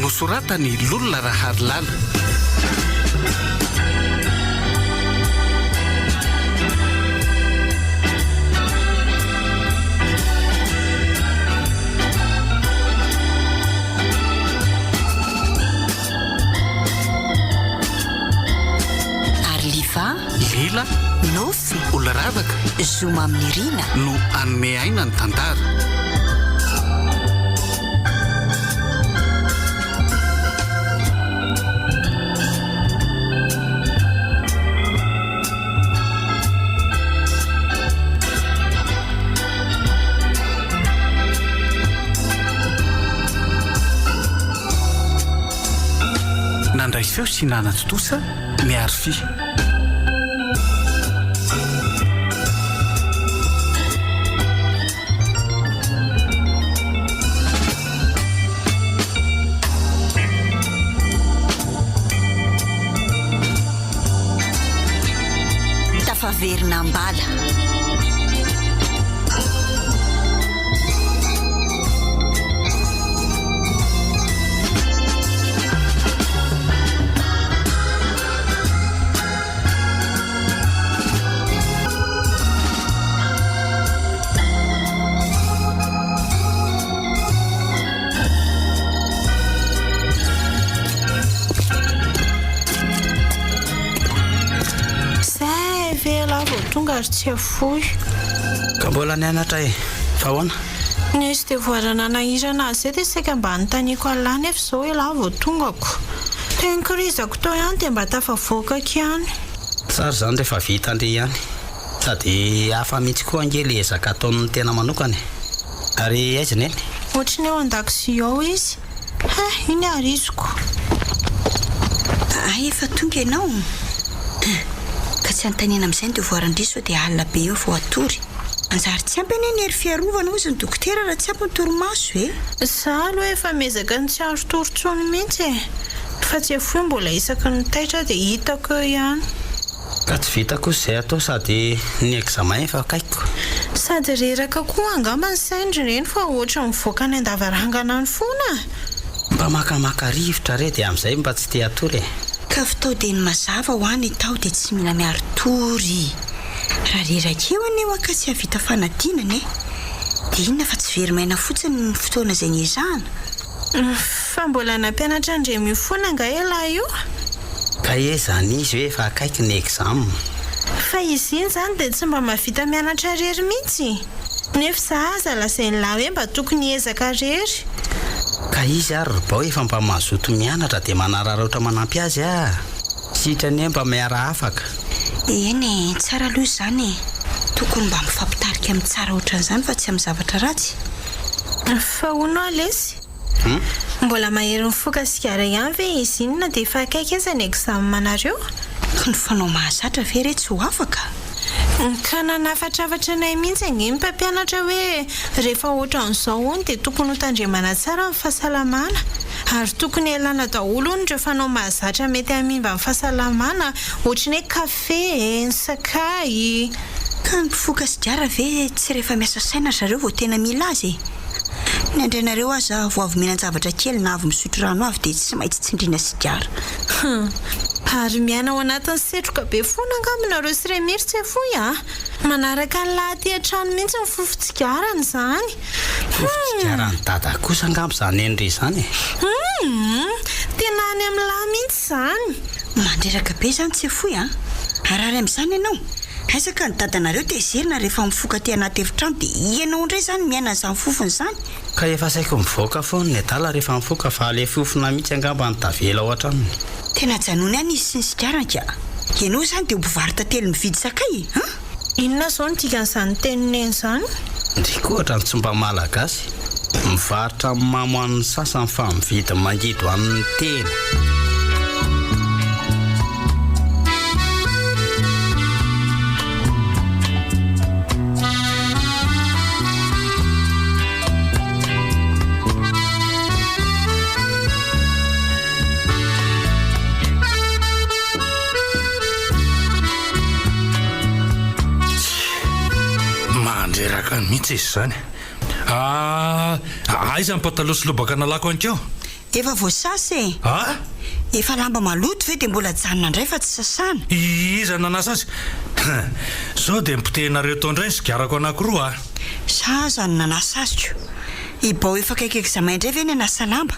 nosoratany Lolona Raharilala. Lila Nofy Olaravaka Zoma amin'ny Rina no anome aina ny tantara. Nandray feo sy nanatotosa miaro fi. Tafaverina ambala. Tonga ary tsy afoy. Ka mbola nianatra fa ahoana? Nisy dia voarana nahirana azy dia saika mba notaniako alany nefa izao ela vao tongako. Tenkirizako tao ihany dia mba tafavoakako ihany. Tsara izany rehefa vita andre ihany. Sady hafa mihitsy koa angely ezaka ataon'ny tena manokany. Ary aiza neny? Ohatrany eo an-dakozia ao izy. Iny arizoko. Efa tonga ianao. Ka tsy antanina amin'izay dia voarandriso dia alina be eo vao atory. Anjary tsy ampy eny ery fiarovana hozy ny dokotera raha tsy ampy ny torimaso Zaho aloha efa mezaka ny tsy andro torontsony mihitsy fa tsy afoy mbola isaky ny taitra dia hitako eo ihany. Ka tsy vita kosa izay atao sady ny examen efa akaikiko. Sady reraka koa angamba ny saindry reny fa ohatra mivoaka ny andavarangana ny fona. Mba makamaka rivotra re dia amin'izay mba tsy te atory Ka fitao dia ny mazava ho any tao dia tsy mila miaro tory. Raha reraka eo aneo ka tsy havita fanadinana dia inona fa tsy verimaina fotsiny ny fotoana izay niezahana. Fa mbola nampianatra andre mifona nga ela io. Ka zany izy hoe efa akaiky ny examen. Fa izy iny zany dia tsy mba mahavita mianatra rery mihitsy. Nefa zaza lasainy lahy hoe mba tokony ezaka rery. Ka izy ary robao efa mba mazoto mianatra dia manararaotra manampy azy sitrany mba miara afaka. Eny tsara aloha izany tokony mba mifampitarika amin'ny tsara ohatran'izany fa tsy amin'ny zavatra ratsy. Fa hono lesy mbola mahery mifoka sigara ihany ve izy inona dia efa akaiky aza ny examenanareo? Ny fanao mahazatra ve re tsy ho afaka? Ka nanafatravatra anay mihitsy angeny mpampianatra hoe rehefa ohatran'izao ony dia tokony ho tandremana tsara ny fahasalamana ary tokony ialana daholo ony ireo fanao mahazatra mety hamimba ny fahasalamana ohatrany hoe kafe, ny sakay. Ka ny mpifoka sigara ve tsy rehefa miasa saina zareo vao tena mila azy? Ny andrenareo aza vao avy mihinan-javatra kely na avy misotro rano avy dia tsy maintsy tsindriana sigara. Ary miaina ao anatin'ny setroka be fona angaminareo sy remiry tsy afoy manaraka ny lahaty an-trano mihitsy ny fofotsigarany izany. Fofotsigarany dada kosa angamba izany endry izany. Tena any amin'ny lahy mihitsy izany. Mandreraka be izany tsy afoy Arary amin'izany ianao. Aisaka ny dadanareo dia zerina rehefa mifoka aty anaty efitrano dia ianao indray izany miaina izany fofony izany. Ka efa saiko mivoaka foana ny adala rehefa mifoka fa le fofona mihitsy angamba ny tavela ao an-tranony. Tena janony ihany izy sy ny sigarana ka. Ianao izany dia mpivarotra telo mividy sakay Inona izao ny dikan'izany tenineny izany? Ndrika ohatra ny tsy mba malagasy mivarotra amin'ny mamo an'ny sasany fa mividy mangido amin'ny tena. Mihitsy izy izany. Aiza ny pataloha sy lobaka nalako an'keo? efa voasasy a efa lamba maloto ve dia mbola janona indray fa tsy sasana iza nanasa azy zao dia mipoteinareo tao indray ny sigarako anankiroa sa zany nanasa azyko ibao efa kaiky examen indray ve ny anasa lamba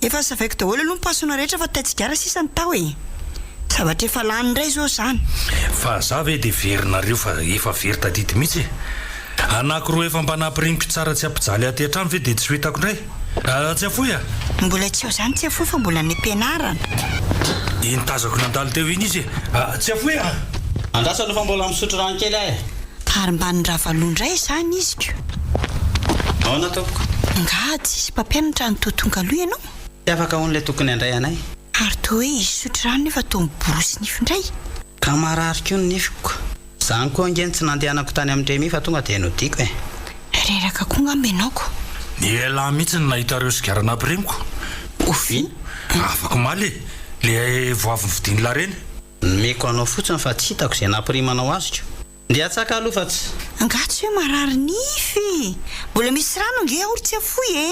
efa savaiko daholo aloha mipasona rehetra fa taitsigara sisa ny tao e zavatra efa lany indray zao zany fa za ve dia verinareo fa efa very tadidy mihitsy anankiroa efa mba nampirigniko tsara tsy ampijaly aty an-trano ve dia tsy hitako indray tsy afoy a mbola tsy ao zany tsy afoy fa mbola ny ampianarana intazako nandalo teo iny izy tsy afoy a andrasa aloha fa mbola misotro rano kely ahy ary mba nyravaloha indray zany iziko ao nataoko nga tsisy mpampianatra ny totonga aloha ianao tsy afaka on'ilay tokony andray anay ary toa hoe isotro rano nefa to miborosy nifo indray ka marariko ny nifiko zany koa angeny tsy nandehanako tany amin'iremi fa tonga dia nodiako e reraka koa ngamby ianaoko ny elahy mihitsy ny nahitareo sigarana ampiremiko ofy afaka maly le voavy vidiny lareny meko anao fotsiny fa tsy hitako izay nampirimanao azoko ndia atsaka aloha fa tsy nga tsy hoe marary nify mbola misy rano nge ory tsy afoy e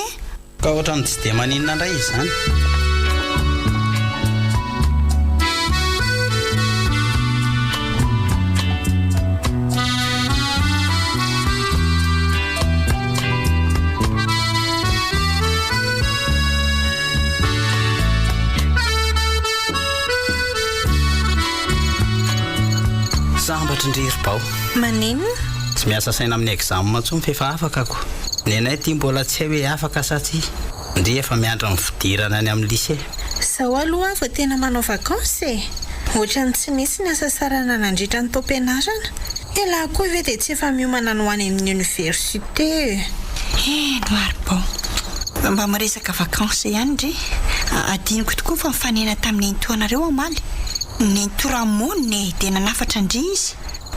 ka ohatrany tsy dia maninona indray izy zany sambatra indrery-bao maninona tsy miasa saina amin'ny examen ntsony fa efa afaka ako ny anay tia mbola tsy hay hoe afaka sa tsy ndre efa miandra ny fidirana any amin'ny lycée zaho aloha avo tena manao vakansy e ohatrany tsy nisy ny asa sarana nandritra ny taom-pianarana elahy koa ve dia tsy efa miomana no any amin'ny université noary-bao mba miresaka vakansy ihany ndre adiniko tokoa fa mifanena tamin'ny intoanareo amaly ny toramoniny dia nanafatra ndry izy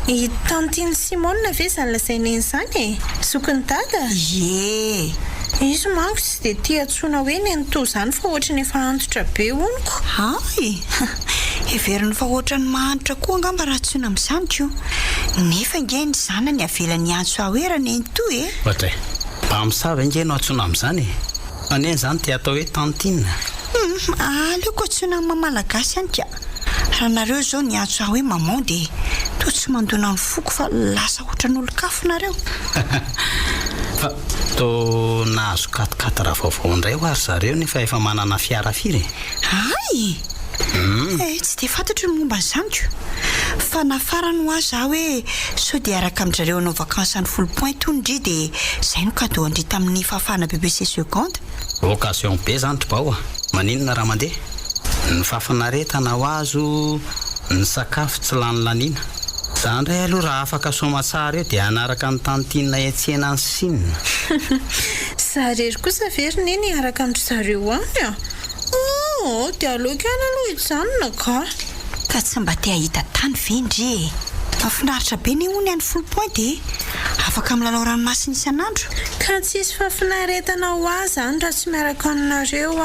i tantiny Simone ve zany lasaina eny izany e sokony dada ye izy manko tsy dia tia antsoina hoe ny anto izany fa ohatra ny efa antotra be oniko ay everiny fa ohatra ny mahantotra koa angamba raha tsoina amin'izanyko nefa ingeny zanany avelany antso ahoerany ento e ohatra mba misava ingeno antsoina amin'izany aneny zany dia atao hoe tantina aleoko antsoina amin'ny mamalagasy any ka raha nareo zao ny antso aho hoe maman dia to tsy mandona ny foko fa lasa ohatra n'olo-kafonareo fa to nahazo katikata raha vaovao indray ho ary zareo nefa efa manana fiara firy ay tsy dia fantatro ny momba n'izanyko fa nafarany ho azy aho hoe sao dia araka amin'izareo anao vakansy any 10 point tondry dia izay no kado andry tamin'ny fahafahana BBC seconde occasion be zany tribao maninona raha mandeha ny fafinaretana ho azo ny sakafo tsy lany laniana zany indray aloha raha afaka soma tsara eo dia anaraka ny tantinina etsena ny sinina zarery kosa veriny eny araka andro zareo any a dia aloka any aloha hijanona ka tsy mba te ahita tany vendry e mafinaritra be ny ony any 10 point dia afaka milalao ranomasina isan'andro ka tsisy fafinaretana ho azy any raha tsy miaraka aminareo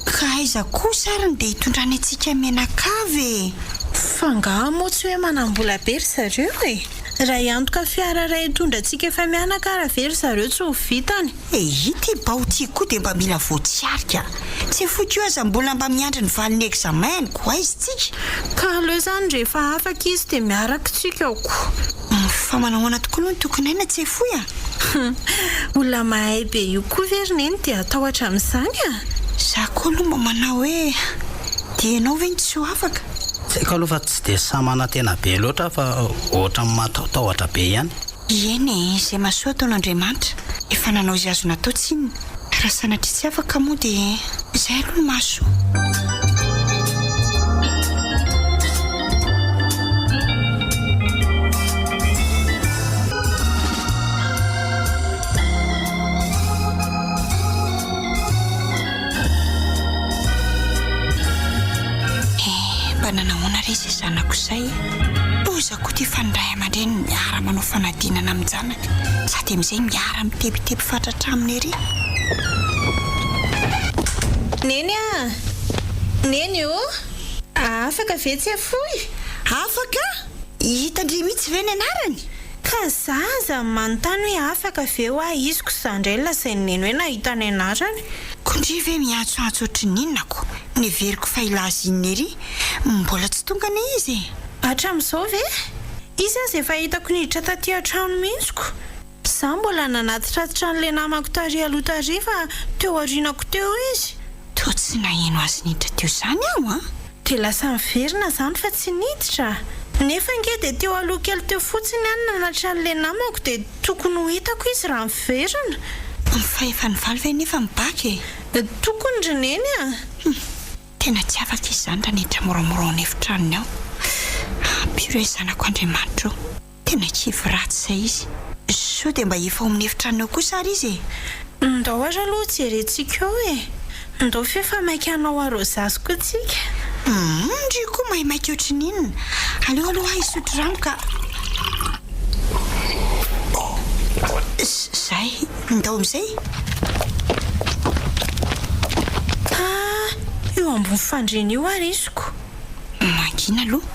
ka aiza koa sarany dia hitondrany antsika menakavy fa nga moa tsy hoe manambola be ry zareo e raha iantoka fiara ray hitondra antsika efa mianaka raha very zareo tsy ho vitany ity bao tia koa dia mba mila voatsiarika tsy foky io aza mbola mba miandry ny valin'ny examen ko aizy tsika ka aleo zany rehefa afaka izy dia miaraka tsika aoko fa manahoana tokoa aloha ny tokony aina tsy foy olona mahay be io koa veriny eny dia atahotra amin'izany za koa aloha mba manao hoe dia ianao ve ny tsy ho afaka tsy haiko aloha fa tsy dia samana tena be loatra fa ohatra ny matatahotra be ihany eny izay masoa ataon'Andriamanitra efa nanao izay azo natao tsinona raha sanatria tsy afaka moa dia izay aloha masoa nanahoana re izay zanako izay ozako tia fandray aman-dreny miara manao fanadinana amin'ny janany sady amin'izay miara mitebiteby fatratra aminy ery neny neny o afaka ve tsy afoy afaka hitandry mihitsy ve ny anarany ka zaza manontany hoe afaka ve ho iziko zandray lasainyneny hoe nahitany anarany kondry ve miatsoatso ohatryninako ny veriko failazinny ery mbola tsy tonga ne izy hatramin'izao ve izy azy efa hitako niditra taty an-trano mihitsiko za mbola nanatitratitra n'le namako tary alohatary fa teo arinako teo izy to tsy naheno azy niditra teo zany aho a dia lasa miverina zany fa tsy niditra nefa nge dia teo aloha kely teo fotsiny any nanatra n'le namako dia tokony ho hitako izy raha miverina fa efa nivaly ve nefa mibaky tokony dreneny a tena tsy afaka izy zany raha niditra moramora ny efitranony ao ampiro hoe zanako Andriamanitra tena kivy ratsy izay izy sao dia mba efa ao amin'ny efitranony ao kosa ary izy ndao ary aloha jerentsika eo ndao fefa maika anao arozaziko tsika ndry koa mahimaika ohatryninona aleo aloha isotro rano ka zay ndao amin'izay io ambony fandreny io ary iziko mangina aloha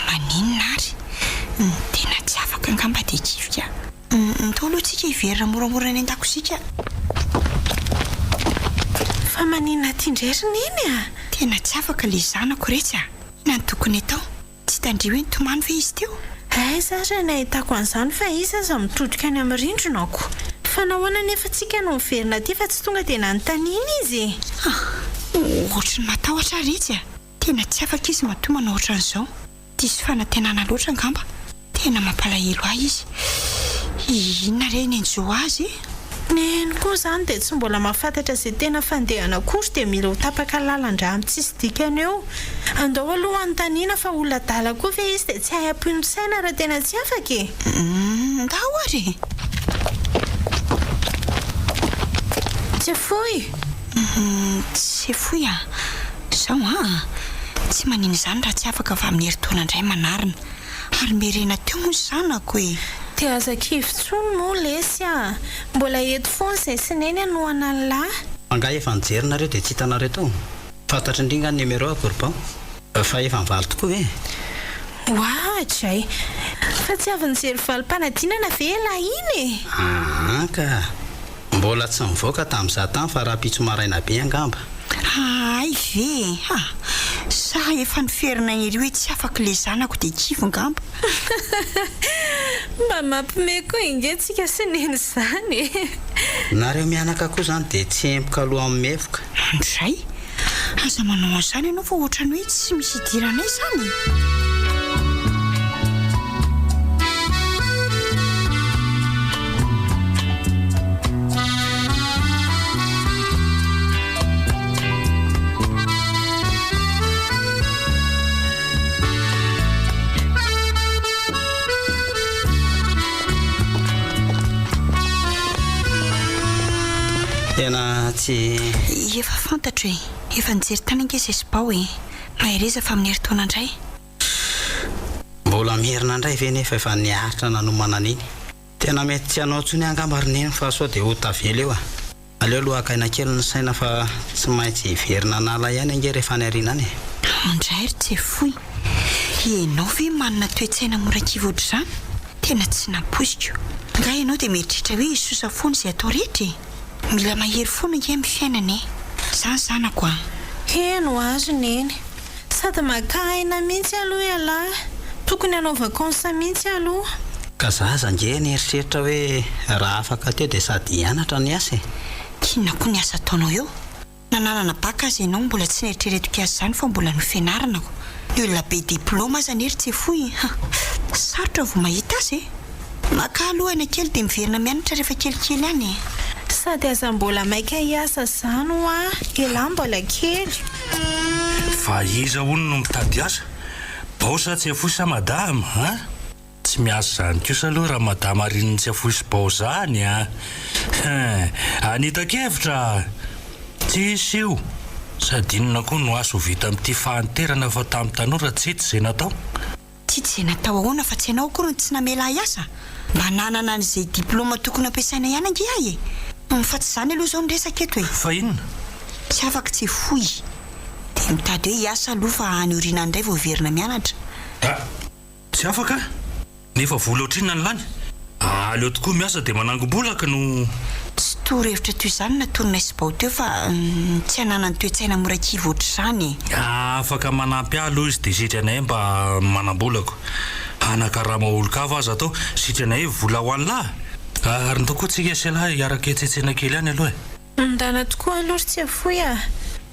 maninona ary tena tsy afaka angamba dia kivika ndao aloha tsika hiverina moramora ny an-dakozika fa maninona tiandrerina iny a tena tsy afaka le zanako retsy a na ny tokony atao tsy tandri hoe nitomany ve izy teo zary nahitako an'izany fa izy aza mitodika any amin'ny rindronako fa nahoana nefa tsika no miverina ty fa tsy tonga dia nanontaniana izy ohatrany matahotra retsy a tena tsy afaka izy matomana ohatran'izao tsisy fanantenana loatra angamba tena mampalahelo ahy izy inona re ny anjo azy neny koa zany dia tsy mbola mahafantatra izay tena fandehana kory dia mila ho tapaka lalandra amin'ny tsisy dikany eo andao aloha anontaniana fa olona dala koa ve izy dia tsy hay ampino saina raha tena tsy afaka ndao ary tsy foy tsy foy a zao tsy manino zany raha tsy afaka va amin'ny heritaona indray manarina ary merena teo moa zanako dia aza kivitsony moa lesy a mbola eto foana izay sineny anohana ny lahy manga efa nijerynareo dia tsy hitanareo tao fantatry indringa ny numéro akorpao fa efa nivaly tokoa e ohatray fa tsy avy nijery valim-panadinana ve lahy iny ka mbola tsy mivoaka tamin'iza tany fa raha pitso maraina be angamba ay ve sa efa niferina iry hoe tsy afaka le zanako dia kivy ngamba mba mampime koa ingentsika sineny zany nareo mianaka koa zany dia tsy empoka aloha amin'ny mevoka andray aza manao an'izany ianao fa ohatrany hoe tsy misy idiranay zany tena tsy efa fantatra hoe efa nijery tany ankeza esibao mahireza fa amin'ny heritaona indray mbola mierina indray ve nefa efa niaritra nanomana an'iny tena mety tsy hanao tsony angamba rineny fa sao dia ho tavela eo aleo aloha akaina kely ny saina fa tsy maintsy hiverina nala ihany ange rehefa ny arinany indray ry tsy foy ianao ve manana toe-tsaina morakivy ohatr'izany tena tsy naposiko nga ianao dia mieritritra hoe isosa foana izay atao rehetra mila mahery foana nge amin'ny fiainana zany zanako eno azy neny sady makaina mihitsy aloha ialahy tokony hanao vakansa mihitsy aloha ka zaza nge nieritreritra hoe raha afaka teo dia sady hianatra ny asa kinona koa ny asa ataonao eo nananana baka azy ianao mbola tsy nieritreretiko azy zany fa mbola no fianaranako ny olona be diplôma aza nery tsy foy sarotra vo mahita azy maka aloha ana kely dia miverina mianatra rehefa kelikely any sady aza mbola maika hiasa zany ho elahy mbola kely fa iza hono no mitady asa baosa tsy afoy sa madama tsy miasa zany kosa aloha raha madama rininy tsy afoy sy bao zany anitakevitra tsisy io sady inona koa no aso vita amin'ity fahanterana fa tamin'ny tanora tsy hitsy izay natao tsy izay natao ahoana fa tsy ianao koa no tsy namela hiasa mba nanana n'izay diplôma tokony ampiasaina ihany ange ahy fa tsy zany aloha zao niresaka eto fa inona tsy afaka tsy foy dia mitady hoe hiasa aloha fa any oriana indray vao verina mianatra tsy afaka nefa vola otrina ny lany aleo tokoa miasa dia manangom-bolaka no tsy torohevitra toy izany natorina isybao teo fa tsy hanana ny toe-tsaina morakivy ohatr'izany afaka manampy aloha izy dia sitranay mba manam-bolako anakarama olo-kava aza atao sitranay vola ho an'lahy ary nitao koa tsika sialahy iaraka tsetsena kely any aloha ndana tokoa aloha ry tsy afoy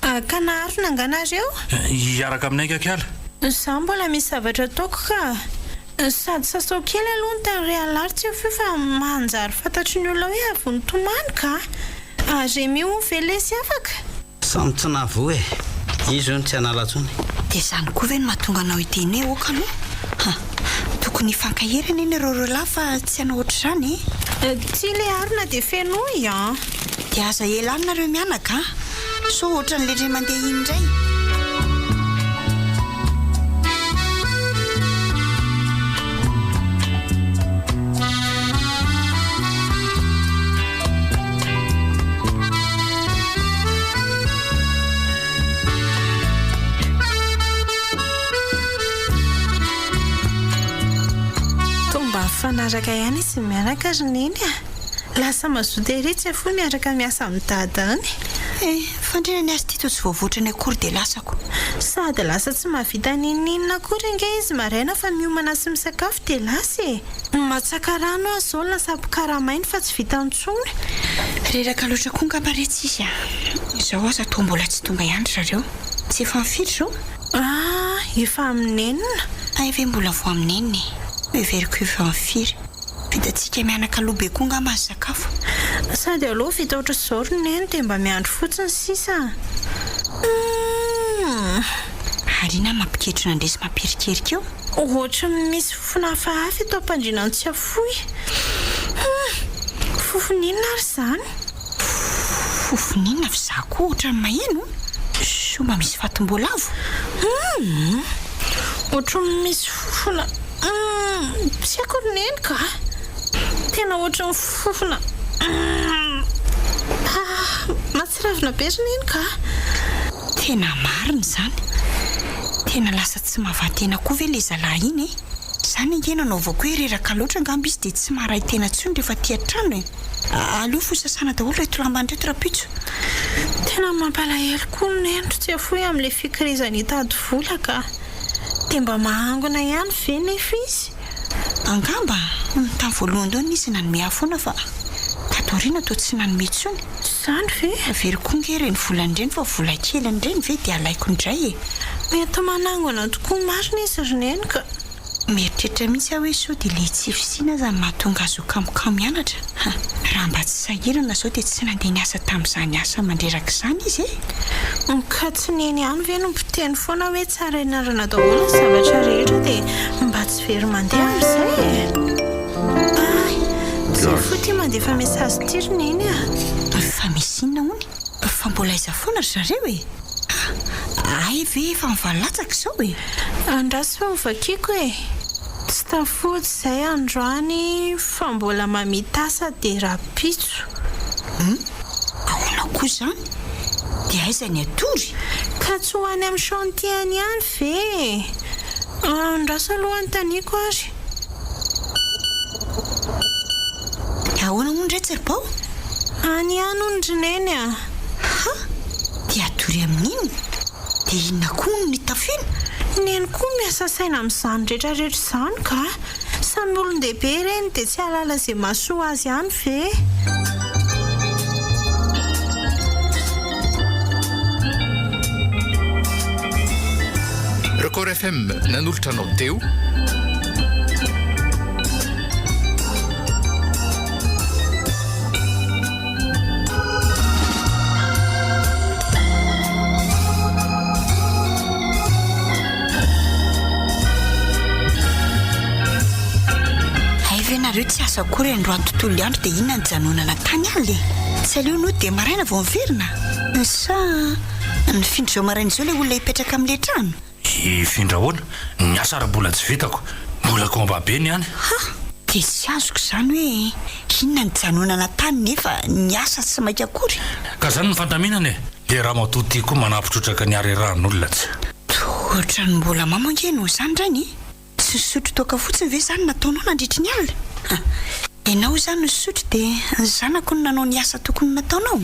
ka naharona anganareo iaraka aminay kakiala za mbola misy zavatra ataoko ka sady sasao kely aloha ny tany realary tsy afoy fa manjary fantatry ny olona hoe avy ny tomany ka remy ho velesy afaka samy tsy navo izy io ny tsy hanalatsony dia izany koa ve ny mahatonga anao iteny hoe oka aloha tokony hifankahirana eny ireo lahy fa tsy hanao ohatr'izany tsy le arina dia fenoy dia aza elanareo mianaka so ohatra ny letre mandeha iny indray fanaraka ihany izy miaraka ry neny lasa mazotery tsy afoy miaraka miasa amin'ny dadany fandrina ny azy tito tsy voavoatra ny akory dia lasako sady lasa tsy mahavita nininina akory inge izy maraina fa miomana sy misakafo dia lasa matsaka rano azy zao lasa pikaramainy fa tsy vita ntsony reraka loatra koa ngamaretsy izy izao aza toa mbola tsy tonga ihany zareo tsy efa mifidy zao efa aminenina ve mbola vo amineniny everiko efa mifiry vitantsika mianaka aloha be koa nga mazy sakafo sady aloha vita ohatra zao ry neny dia mba miandro fotsiny sisa arina mampiketrona andresy mampirikerika eo ohatra misy fofona hafahafa eto ampandrinany tsy afoy fofoninona ary izany fofoninona fa za koa ohatra ny maheno so mba misy fatim-bolavo ohatra misy fofona tsy ako ry neny ka tena ohatra ny fofona matsiravina be ry neny ka tena marina izany tena lasa tsy mahavantena koa ve le zalahy iny izany ingena anao avao koa reraka loatra ngamba izy dia tsy maharay tena tsony rehefa tia-trano aleo fosasana daholo reto lambany reto rapitso tena mampalahelo koa ny nendro tsy afoy amin'ilay fikirizana hitady vola ka dia mba mahangona ihany ve nefa izy angamba tamin'ny voalohany dao izy nanome afoana fa tatoriana toa tsy nanome tsony izany ve very koa nge reny volany ireny fa vola kely nireny ve dia alaiko indray mety manangona tokoa marina izy ry neny ka mieritreritra mihitsy aho hoe so dia le tsy fisina zany mahatonga azo kamokamo mianatra raha mba tsy sahirana zao dia tsy nandeha niasa tamin'izany asa mandreraka izany izy ka tsy neny ihany ve no mpiteny foana hoe tsara inarana daholo zavatra rehetra dia mba tsy very mandeha amin'izay tsy foty mandefa mesazy ty ry neny fa misy inona hony fa mbola iza foana ry zareo ay ve efa mivalatsaka izao andrasy fa hovakiako tsy tafody izay androany fa mbola mamitasa dia rapitso ahoana koa izany dia aiza ny atory ka tsy ho any amin'ny chantiany ihany ve andrasy aloha ny taniako ary ahoana moa ndray tsiribao any ihany ho ny ry neny dia atory amin'iny dia inona koa ny tafiana neny koa miasa saina amin'izany rehetrarehetra izany ka samy olon-dehibe ireny dia tsy halala izay mahasoa azy ihany ve Record FM nanolotra anao teo nareo tsy asa akory androany tontolo andro dia inona ny janonana tany aly tsy aleo no dia maraina vao miverina sa nifindra izao maraina izao ilay olona hipetraka amin'ilay trano ifindra hoana ny asa raha-bola tsy vitako mbola komba be ny ihany dia tsy azoko izany hoe inona ny janonana tany nefa ny asa tsy mainka akory ka izany ny fantaminana le raha matoty koa manampitrotraka ny areran'olona tsy ohatra ny mbola mamangeno izany rany tsy sotro toaka fotsiny ve zany nataonao nandritry ny alina ianao zany ny sotro dia ny zanako ny nanao ny asa tokony nataonao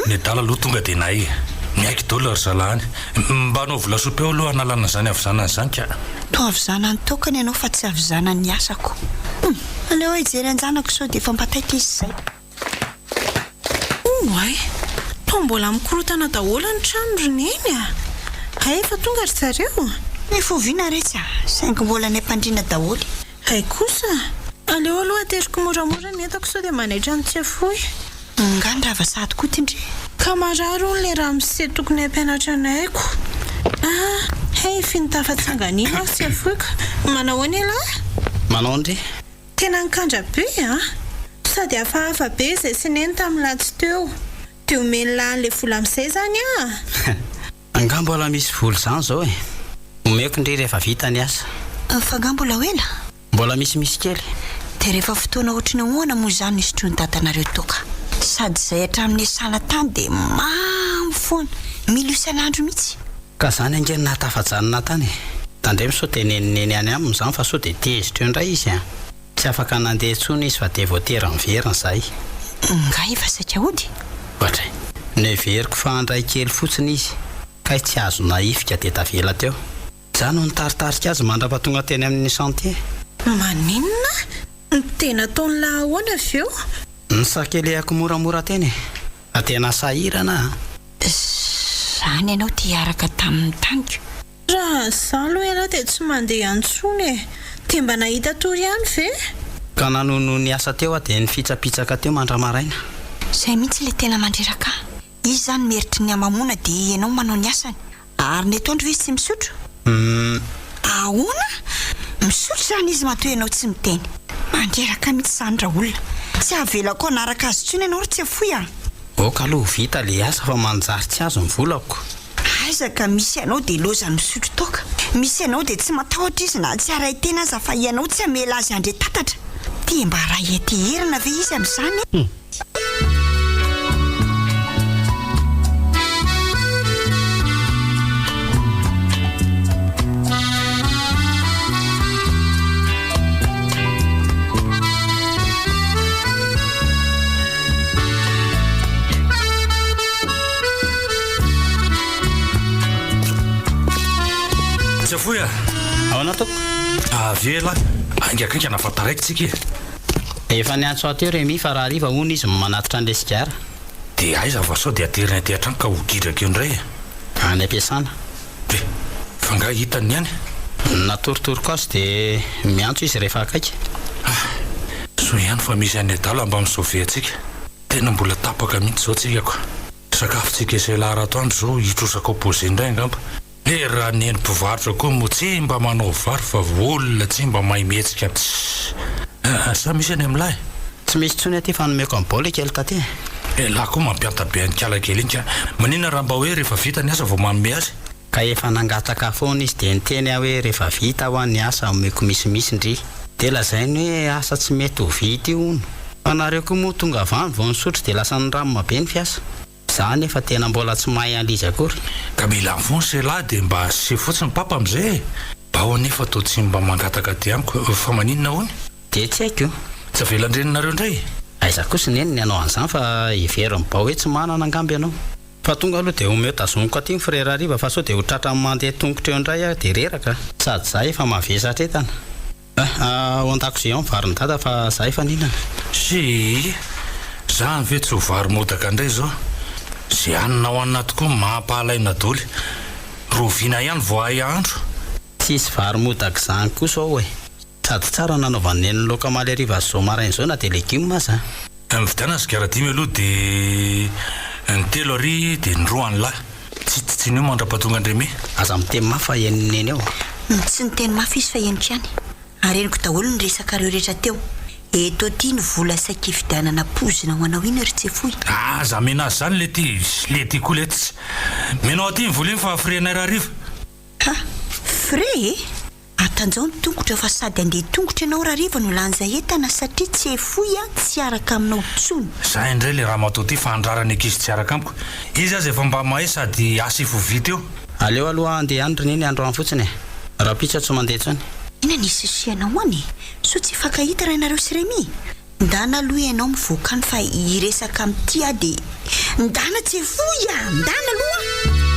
ny dala aloha tonga dia nay miaiky dolo ry zalahany mba anao volasopy eo aloha analana zany avy zanany zany ka to avy zanany tokany ianao fa tsy avy zanany asako aleo hijery anjanako sao dia efa mpataitra izy izay ay to mbola mikorotana daholo ny trano roneny efa tonga ry zareo nifoviana retsy saingy mbola ny ampandriana daholy ay kosa aleo aloha ateriko moramora ny entako sao dia manaitra ny tsy afoy ngany raha vasady koa ty indry ka mararo le raha mise tokony ampianatra anaiko finitafatsanganina tsy afoika manao any ala manao ndry tena nikandra be sady hafahafa be izay sineny tamin'ny latsy teo dia omeny lahan'le vola amin'izay zany anga mbola misy voly zany zao omeko ndry rehefa vita ny asa fa nga mbola hoela mbola misy kely dia rehefa fotoana ohatrany ahoana moa zany nisy tro ny datanareo toka sady izay hatramin'ny sala tany dia mamy foana milo isan'andro mihitsy ka zany angeny nahatafajanona tany tandray misao teneniny any aminy zany fa sao dia tezitra eo indray izy tsy afaka nandeha tsony izy fa dia voatera miverina izay nga efa saika ody ohatra neveriko fa andray kely fotsiny izy ka tsy azo naifika dia tavela teo zany no nitaritarika azy mandrapatonga teny amin'ny chantier maninona ny tena taony lahahoana avy eo ny sakelehako moramora teny a tena sahirana zany ianao tia hiaraka tamin'ny taniko raha za aloha ela dia tsy mandeha antsony dia mba nahita tory ihany ve ka nanono ny asa teo dia nifitsapitsaka teo mandramaraina izay mihitsy le tena mandreraka izy zany meritry ny amamona dia ianao manao ny asany ary ny atoandro ve izy tsy misotro ahona misotro zany izy matoa ianao tsy miteny mandreraka mihitsy zany raha olona tsy avela koa anaraka azy tsony ianao ry tsy afoy oka aloha vita le asa fa manjary tsy azo mivolako aizaka misy ianao dia loza misotro toka misy ianao dia tsy matahotra izy na tsy aray tena aza fa ianao tsy amela azy andre tatatra dia mba raha eteherina ve izy amin'izany Foya ao anatoko avela angakaiky nafataraiky tsika efa niantso ateo remi fa raha riva hony izy manatitra an'le sigara dia aiza va sao dia aterina aty an-trano ka hogidraka eo indray any ampiasana fa nga hitany ihany natorotoroko azy dia miantso izy rehefa akaiky so ihany fa misy any adala mba misove atsika tena mbola tapaka mihitsy zao tsikako sakafotsika izay laharatoandro zao hitrosaka opose indray angamba raha ny eny-mpivarotra koa mo tsy mba manao vary fa olona tsy mba mahay mihetsika sa misy any amin'lahy tsy misy tsony aty fa nomeko amin'ny baola kely taty lahy koa mampiantabe any kalakely iny ka manina raha mba hoe rehefa vita ny asa vao manome azy ka efa nangataka foana izy dia niteny aho hoe rehefa vita ho an'ny asa omeko misimisy ndry dia lazainy hoe asa tsy mety ho vita io ono fa nareo koa moa tonga avany vao nisotro dia lasa ny ramomabe ny fiasa zany efa tena mbola tsy mahay an'lizy akory ka mila mivony se lahy dia mba se fotsiny papa amin'izay mba ho anefa atao tsy mba mangataka ty amiko fa maninona hony dia tsy haiko tsy avelandreninareo indray aiza kosa neny ny anao an'izany fa iveriny mba hoe tsy manana angamby ianao fa tonga aloha dia omeo tazoniko aty ny frera riva fa sao dia ho tratra mandeha tongotra eo indray aho dia reraka sady za efa mavesatra etana ao an-dakozia ao mivariny dada fa za efa ninana sy zany ve tsy ho vary modaka indray zao zay anina ao anina tokoa mampahalaina doly rovina ihany vo ay andro tsisy vary modaka zany kosa ao sady tsara nanaovan'ny ny loka maly ariva zao maraina zao na dia legioma aza mividana zygaradimy aloha dia ny telo ary dia ny roa any lahy tsy ny eo mandrapatonga andreme aza miteny mafy fa enineny eo tsy ny teny mafy izy fa eniko ihany areniko daholo ny resaka reo rehetra teo eto ty ny vola saika fidanana pozina ho anao iny ry tsy foy za mena azy zany le ty koa letsy menao aty ny vola iny fa frenay raha riva fre atanjao ny tongotra fa sady andeha tongotra ianao raha riva no lanja entana satria tsy foy tsy araka aminao tsony za indray le raha matao ty fa andrarany ankizy tsy araka amiko izy azy efa mba mahay sady asy fo vita eo aleo aloha andeha any reneny andro any fotsiny raha pitsa tsy mandeha tsony ina nisy sianao any so tsy fakahita raha ianareo sy Remy ndana aloha ianao mivokany fa iresaka amin'ity dia ndana tsy foy ndana aloha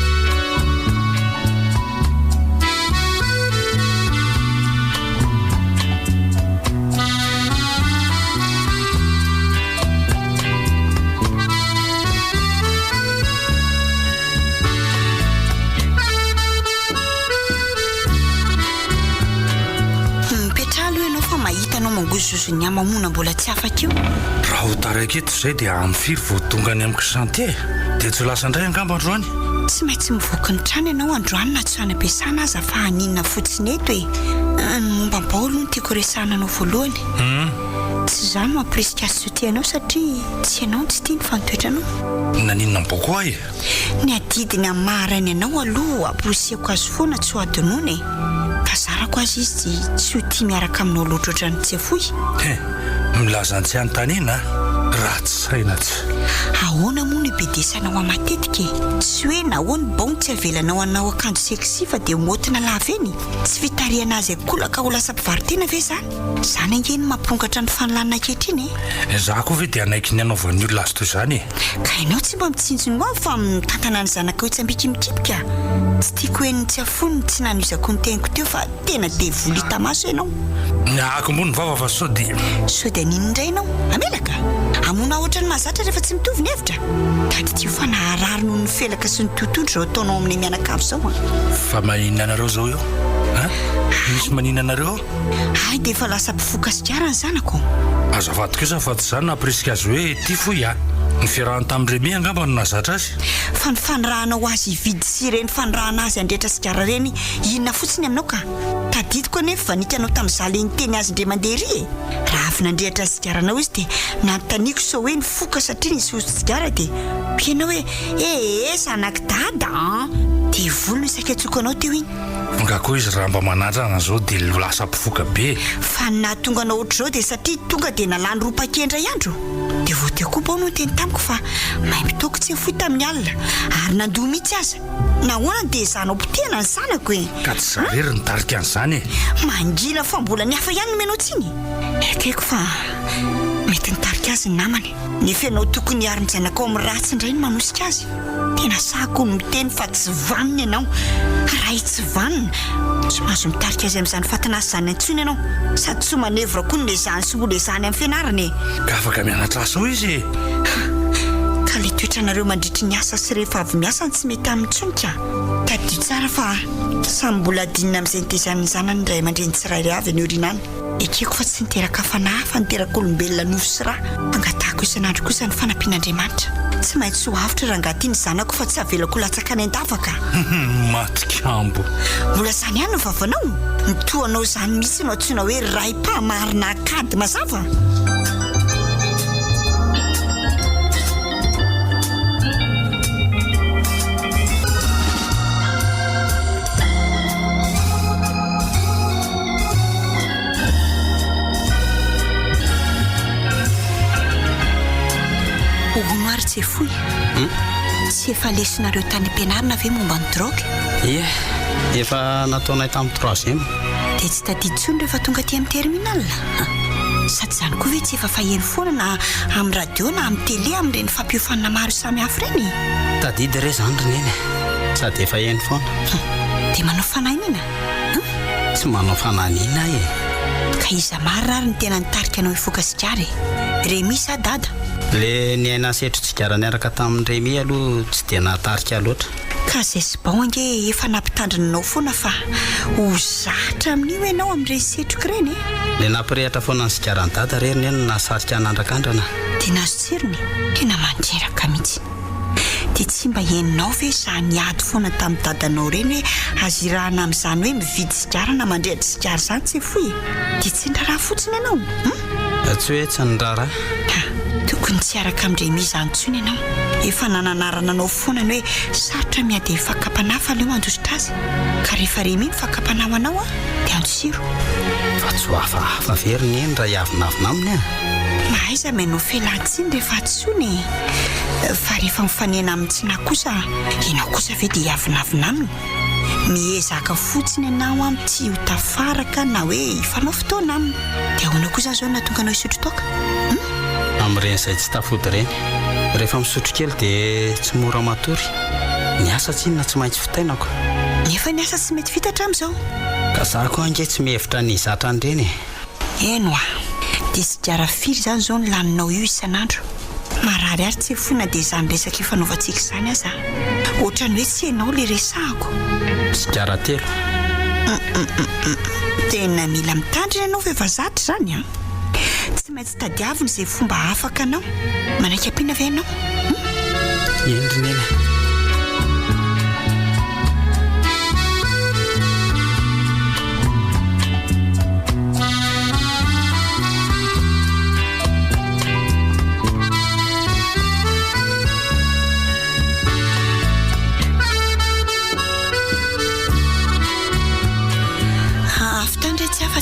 hitanao mangozozony amamona mbola tsy afaka io raha ho taraketo izay dia amin'ny firy vo tonga ny amin'ny chantier dia tsy lasa indray angamba androany tsy maintsy mivoaka ny trano ianao androany na tsy hanam-piasana aza fa haninona fotsiny eto ny momba baolo no tiako resahana anao voalohany tsy izany mampirisika azy sotianao satria tsy ianao tsy tia ny fantoetranao naninona miboko ahy ny adidiny amin'ny maharainy ianao aloha amporisiako azy foana tsy ho adonony kazarako azy izy tsy ho tia miaraka aminao loatra ohatrany tsy afoy milaza ny tsy anontaniana raha tsy sainatsy ahoana moa ny bedesanao amatetika tsy hoe nahoany baony tsy avelanao anao akanjo seksy fa dia motina lava eny tsy fitariana azy akolaka ho lasa mpivarotena ve zany angeny mampirongatra ny fanolanana ankehitriny za koa ve dia anaiky ny anaovan'ny olona azy toy izany ka ianao tsy mba mitsinjony ao fa mitantana ny zanaka hoe tsy ambika mikipika tsy tiako hoe ny tsy afony tsy nanizako ny teniko teo fa tena devoly tamaso ianao niahako moa ny vava fa sao dia anino indray ianao amelaka amona ohatra ny mahazatra rehefa tsy mitovy ny hevitra tady tio fa naharary noho ny felaka sy ny tontondro zao ataonao amin'ny mianakavy zao fa maninona anareo zao eo misy maninona anareo ay dia efa lasa mpifoka sikara ny zanako azafady kosa fa tsy izany napresika azy hoe ty foy ny fiarahany tamin'ny Remy angamba no nazatra azy fa ny fanirahanao azy hividy sy ireny fanirahana azy andrehetra sikara reny inona fotsiny aminao ka tadidiko anefa vanikanao tamin'izaho le niteny azy ndre mandeha ry raha avy nandrehatra sikaranao izy dia nanontaniako sao hoe nifoka satria nisy ozy sigara dia pianao hoe zanakidada dia volony isaketsoko anao teo iny nga koa izy raha mba manandrana zao dia lasa mpifoka be fa nahatonga anao ohatr'izao dia satria tonga dia nalany ropa-kendray andro dia vao teo koa bao no teny tamiko fa mahay mitoko tsy afoy tamin'ny alina ary nandoha mihitsy aza nahoana dia zanao potehana ny zanako ka tsy zarery nitarika an'izany mangina fa mbola ny hafa ihany no menao tsiny ekaiko fa mety nitarika azy ny namany nefa ianao tokony hiary ny zanakao amin'ny ratsy indray ny manosika azy tena sahako no miteny fa tsy vaniny ianao raha tsy vanina tsy mahazo mitarika azy amin'izany fatinasy zany antsony ianao sady tsy manevra koa nyle zany sy mbola zany amin'ny fianarany ka afaka mianatra asa ho izy ka le toetranareo mandritry ny asa sy rehefa avy miasa ny tsy mety amin'ny tsonika tadio tsara fa samy mbola adinina amin'izay nitezan'ny zanany ray aman-dreny tsirairay avy any orinany ekeko fa tsy niteraka fanahy fa niteraka olombelona nofo sy raha angatahako isan'andro kosa ny fanampian'Andriamanitra tsy maintsy ho avitra raha angaty ny zanako fa tsy avelako latsaka ny an-davaka matikambo mbola zany ihany no vavanao nitoanao zany mihitsy no antsoina hoe ray-pahamarina akady mazava ohonoary tsy efoy tsy efa lesinareo tany ampianarina ve momba ny drogy efa nataonay tamin'ny 3e dia tsy tadiditsony rehefa tonga ty amin'ny terminal sady izany koa ve tsy efa faheno foana na amin'ny radio na amin'ny télé amin'ireny fampiofanana maro samy hafa reny tadidy re zany reneny sady efa eny foana dia manao fanahiniana tsy manao fanahiniana ka iza maro ary ny tena nitarika anao hifoka sikary Remy sa dada le ny aina setro-tsigara niaraka tamin'ny Remy aloha tsy dia natarika loatra ka zay sy bao ange efa nampitandrinanao foana fa ho zatra amin'io ianao amin'ireny setroka ireny le nampirehatra foana ny sigara ny dada reny eny nasarika an'andrakandrana dia nazo tsirony tena mandreraka mihitsy dia tsy mba heninao ve za niady foana tamin'ny dadanao reny hoe azirahana amin'izany hoe mividy sigara na mandrehatra sigara izany tsy foy dia tsy ndraraha fotsiny ianao tsy hoe tsy nyrara tokony tsy araka amin'ny Remy izany ntsony ianao efa nananarana anao foana ny hoe sarotra miady fakapanahy fa leo mandositra azy ka rehefa Remy fakapanahy anao dia antsiro fa tsy hafahafa veriny eny raha hiavinavina aminy mahaiza mainao felantsiny rehefa atsony fa rehefa mifanena amin'ny tsina kosa ianao kosa ve dia hiavinavina aminy miezaka fotsiny anao am tsy ho tafaraka na hoe hifanao fotoana aminy dia ahoana kosa zao natonga anao hisotro toaka amin'ireny izay tsy tafody ireny rehefa misotro kely dia tsy mora matory ny asa tsy inona tsy maintsy fitainako nefa ny asa tsy mety vitatra amin'izao ka zaho koa ange tsy mihevitra ny zatra an'ireny eno a dia sy diara firy izany zao ny laninao io isan'andro marary ary tsy fona dia izany resaka ifanaovantsika izany aza ohatrany hoe tsy ianao ilay resahako sy diara telo tena mila mitandrina ianao fa efa zatra izany a tsy maintsy tadiavina izay fomba afaka anao manaiky ampiana ve ianao endrineny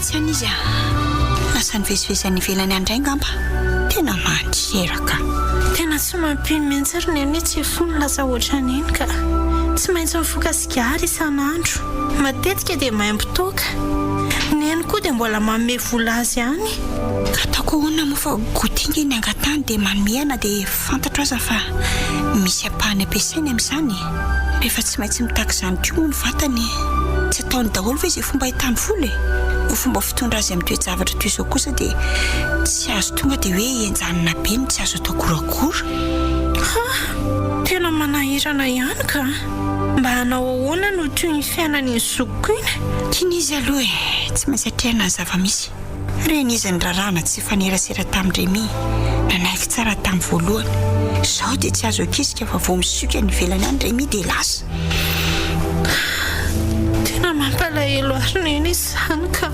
tsy anizy a lasa nivezivezany ivelany andray ngamba tena mandreraka tena tsy mampino mihitsy ry neny hoe tsy fony lasa ohatran'iny ka tsy maintsy mifoka sigary isan'andro matetika dia maimbotoaka neny koa dia mbola manome vola azy ihany ka ataoko ahoana moa fa gotinga ny angatany dia manomehana dia fantatro aza fa misy ampahany ampiasainy amin'izany rehefa tsy maintsy mitaka izany koa ny vatany tsy ataony daholo fa izay fomba hitany vola ho fomba fitondra azy amin'ny toejavatra toy izao kosa dia tsy azo tonga dia hoe enjanina be ny tsy azo atao gorakora tena manahirana ihany ka mba hanao ahoana no toy ny fiainany ny zokiko iny kiny izy aloha tsy maintsy atrehana ny zava-misy reny izy ny rarana tsy fanerasera tamin'ireny nanaiky tsara tamin'ny voalohany izao dia tsy azo akisika fa vao misoka ny velany any remy dia lasa tena mampalahelo ary neny izy izany ka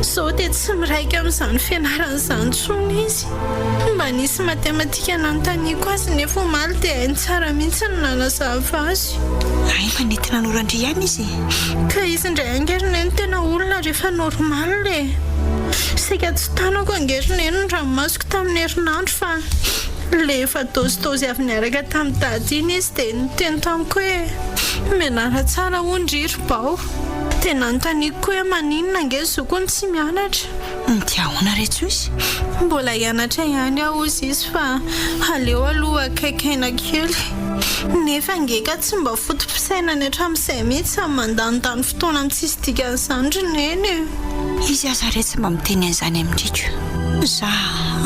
izao dia tsy miraika amin'izany fianaran'izany tsony izy mba nisy matematika nanontaniako azy nefa omaly dia hainy tsara mihitsy ny nanazava azy ay manentina norandry ihany izy ka izy indray angerineny tena olona rehefa normal le sika tsy tanako angerineny ny ranomasoko tamin'ny herinandro fa le efa tozitozy avy niaraka tamin'ny dady iny izy dia niteny tamiko hoe mianara tsara ondriry bao dia nanontaniako koa hoe maninona ange zokony tsy mianatra dia ahoana rehetra izy mbola hianatra ihany aho izy izy fa aleo aloha akaikaina kely nefa angeka tsy mba fotom-pisaina ny hatramin'izay mihitsy samy mandanotany fotoana amin'ny tsisy dikan'izany ry neny izy aza retsy mba miteny an'izany amindriko za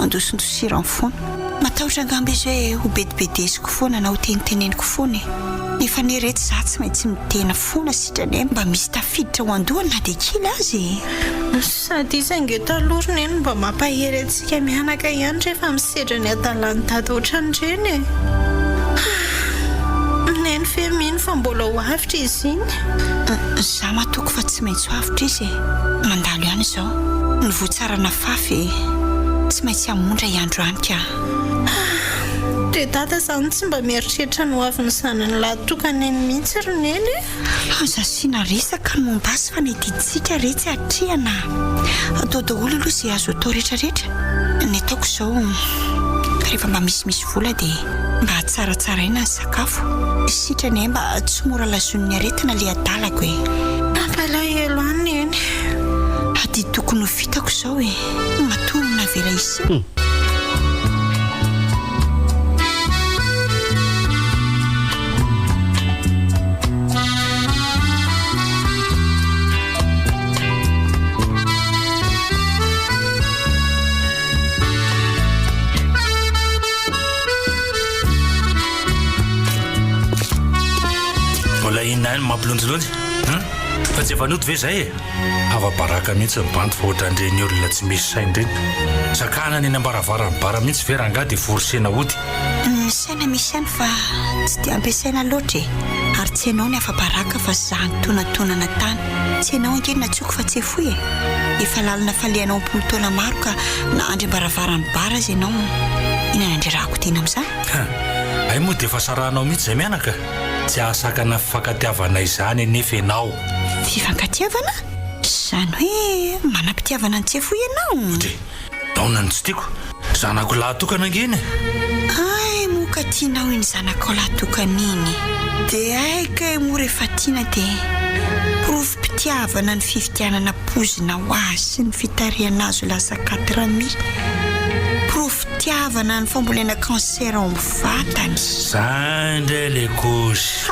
andosindosira amin'ny foana matahotra angamba izy hoe ho bedibedesiko foana na ho teniteneniko foana nefa ny rehetra za tsy maintsy mitena foana sitrany mba misy tafiditra ho andohany na dia kely azy sady izy ange talorony eny mba mampahery antsika mianaka ihany rehefa misedra ny adalany dady ohatran'ireny neny fe mino fa mbola ho avitra izy iny za matoko fa tsy maintsy ho avitra izy mandalo ihany izao ny voatsarana fafy tsy maintsy hamondra iandro any ka dia dada izany tsy mba mieritreritra no avy ny zanany lahatokana eny mihitsy ry neny aza siana resaka ny mombasy fa nediditsika retsy atrehana atao daholo aloha izay azo atao rehetrarehetra ny ataoko izao rehefa mba misimisy vola dia mba tsaratsara ina ny sakafo sitrany mba tsy mora lazon'ny aretina le adalako mampalahelo any eny ady tokony ho vitako izao matomina vera isy mampilonjilonjy fa tsy efa noty ve zay ava-baraka mihitsy mibanty fa ohatrandreny olona tsy misy sainy reny sakana ny eny ambaravarany bara mihitsy veranga dia forosena ody ny saina misy ihany fa tsy dia ampiasaina loatra ary tsy ianao ny afa-baraka fa zany tonatonana tany tsy ianao ankeny natsoko fa tsy efoy efa lalina falehanao ampolotona maro ka na andry ambaravarany bara azy ianao inana andrerahako tena amin'izany ay moa dia efa saranao mihitsy zay mianaka tsy ahasakana fifankatiavana izany nefa ianao fifankatiavana izany hoe manam-pitiavana ny tsy efoy ianao de taona ny tsy tiako zanako lahatokana angeny ay moka tianao iny zanako lahatokana iny dia aika mo rehefa tiana dia Porofom-pitiavana ny fivitianana pozina ho azy sy ny fitariana azo lasa 4 mi. Porofom-pitiavana ny fambolena cancer amin'ny vatany. Zay indray le kozy.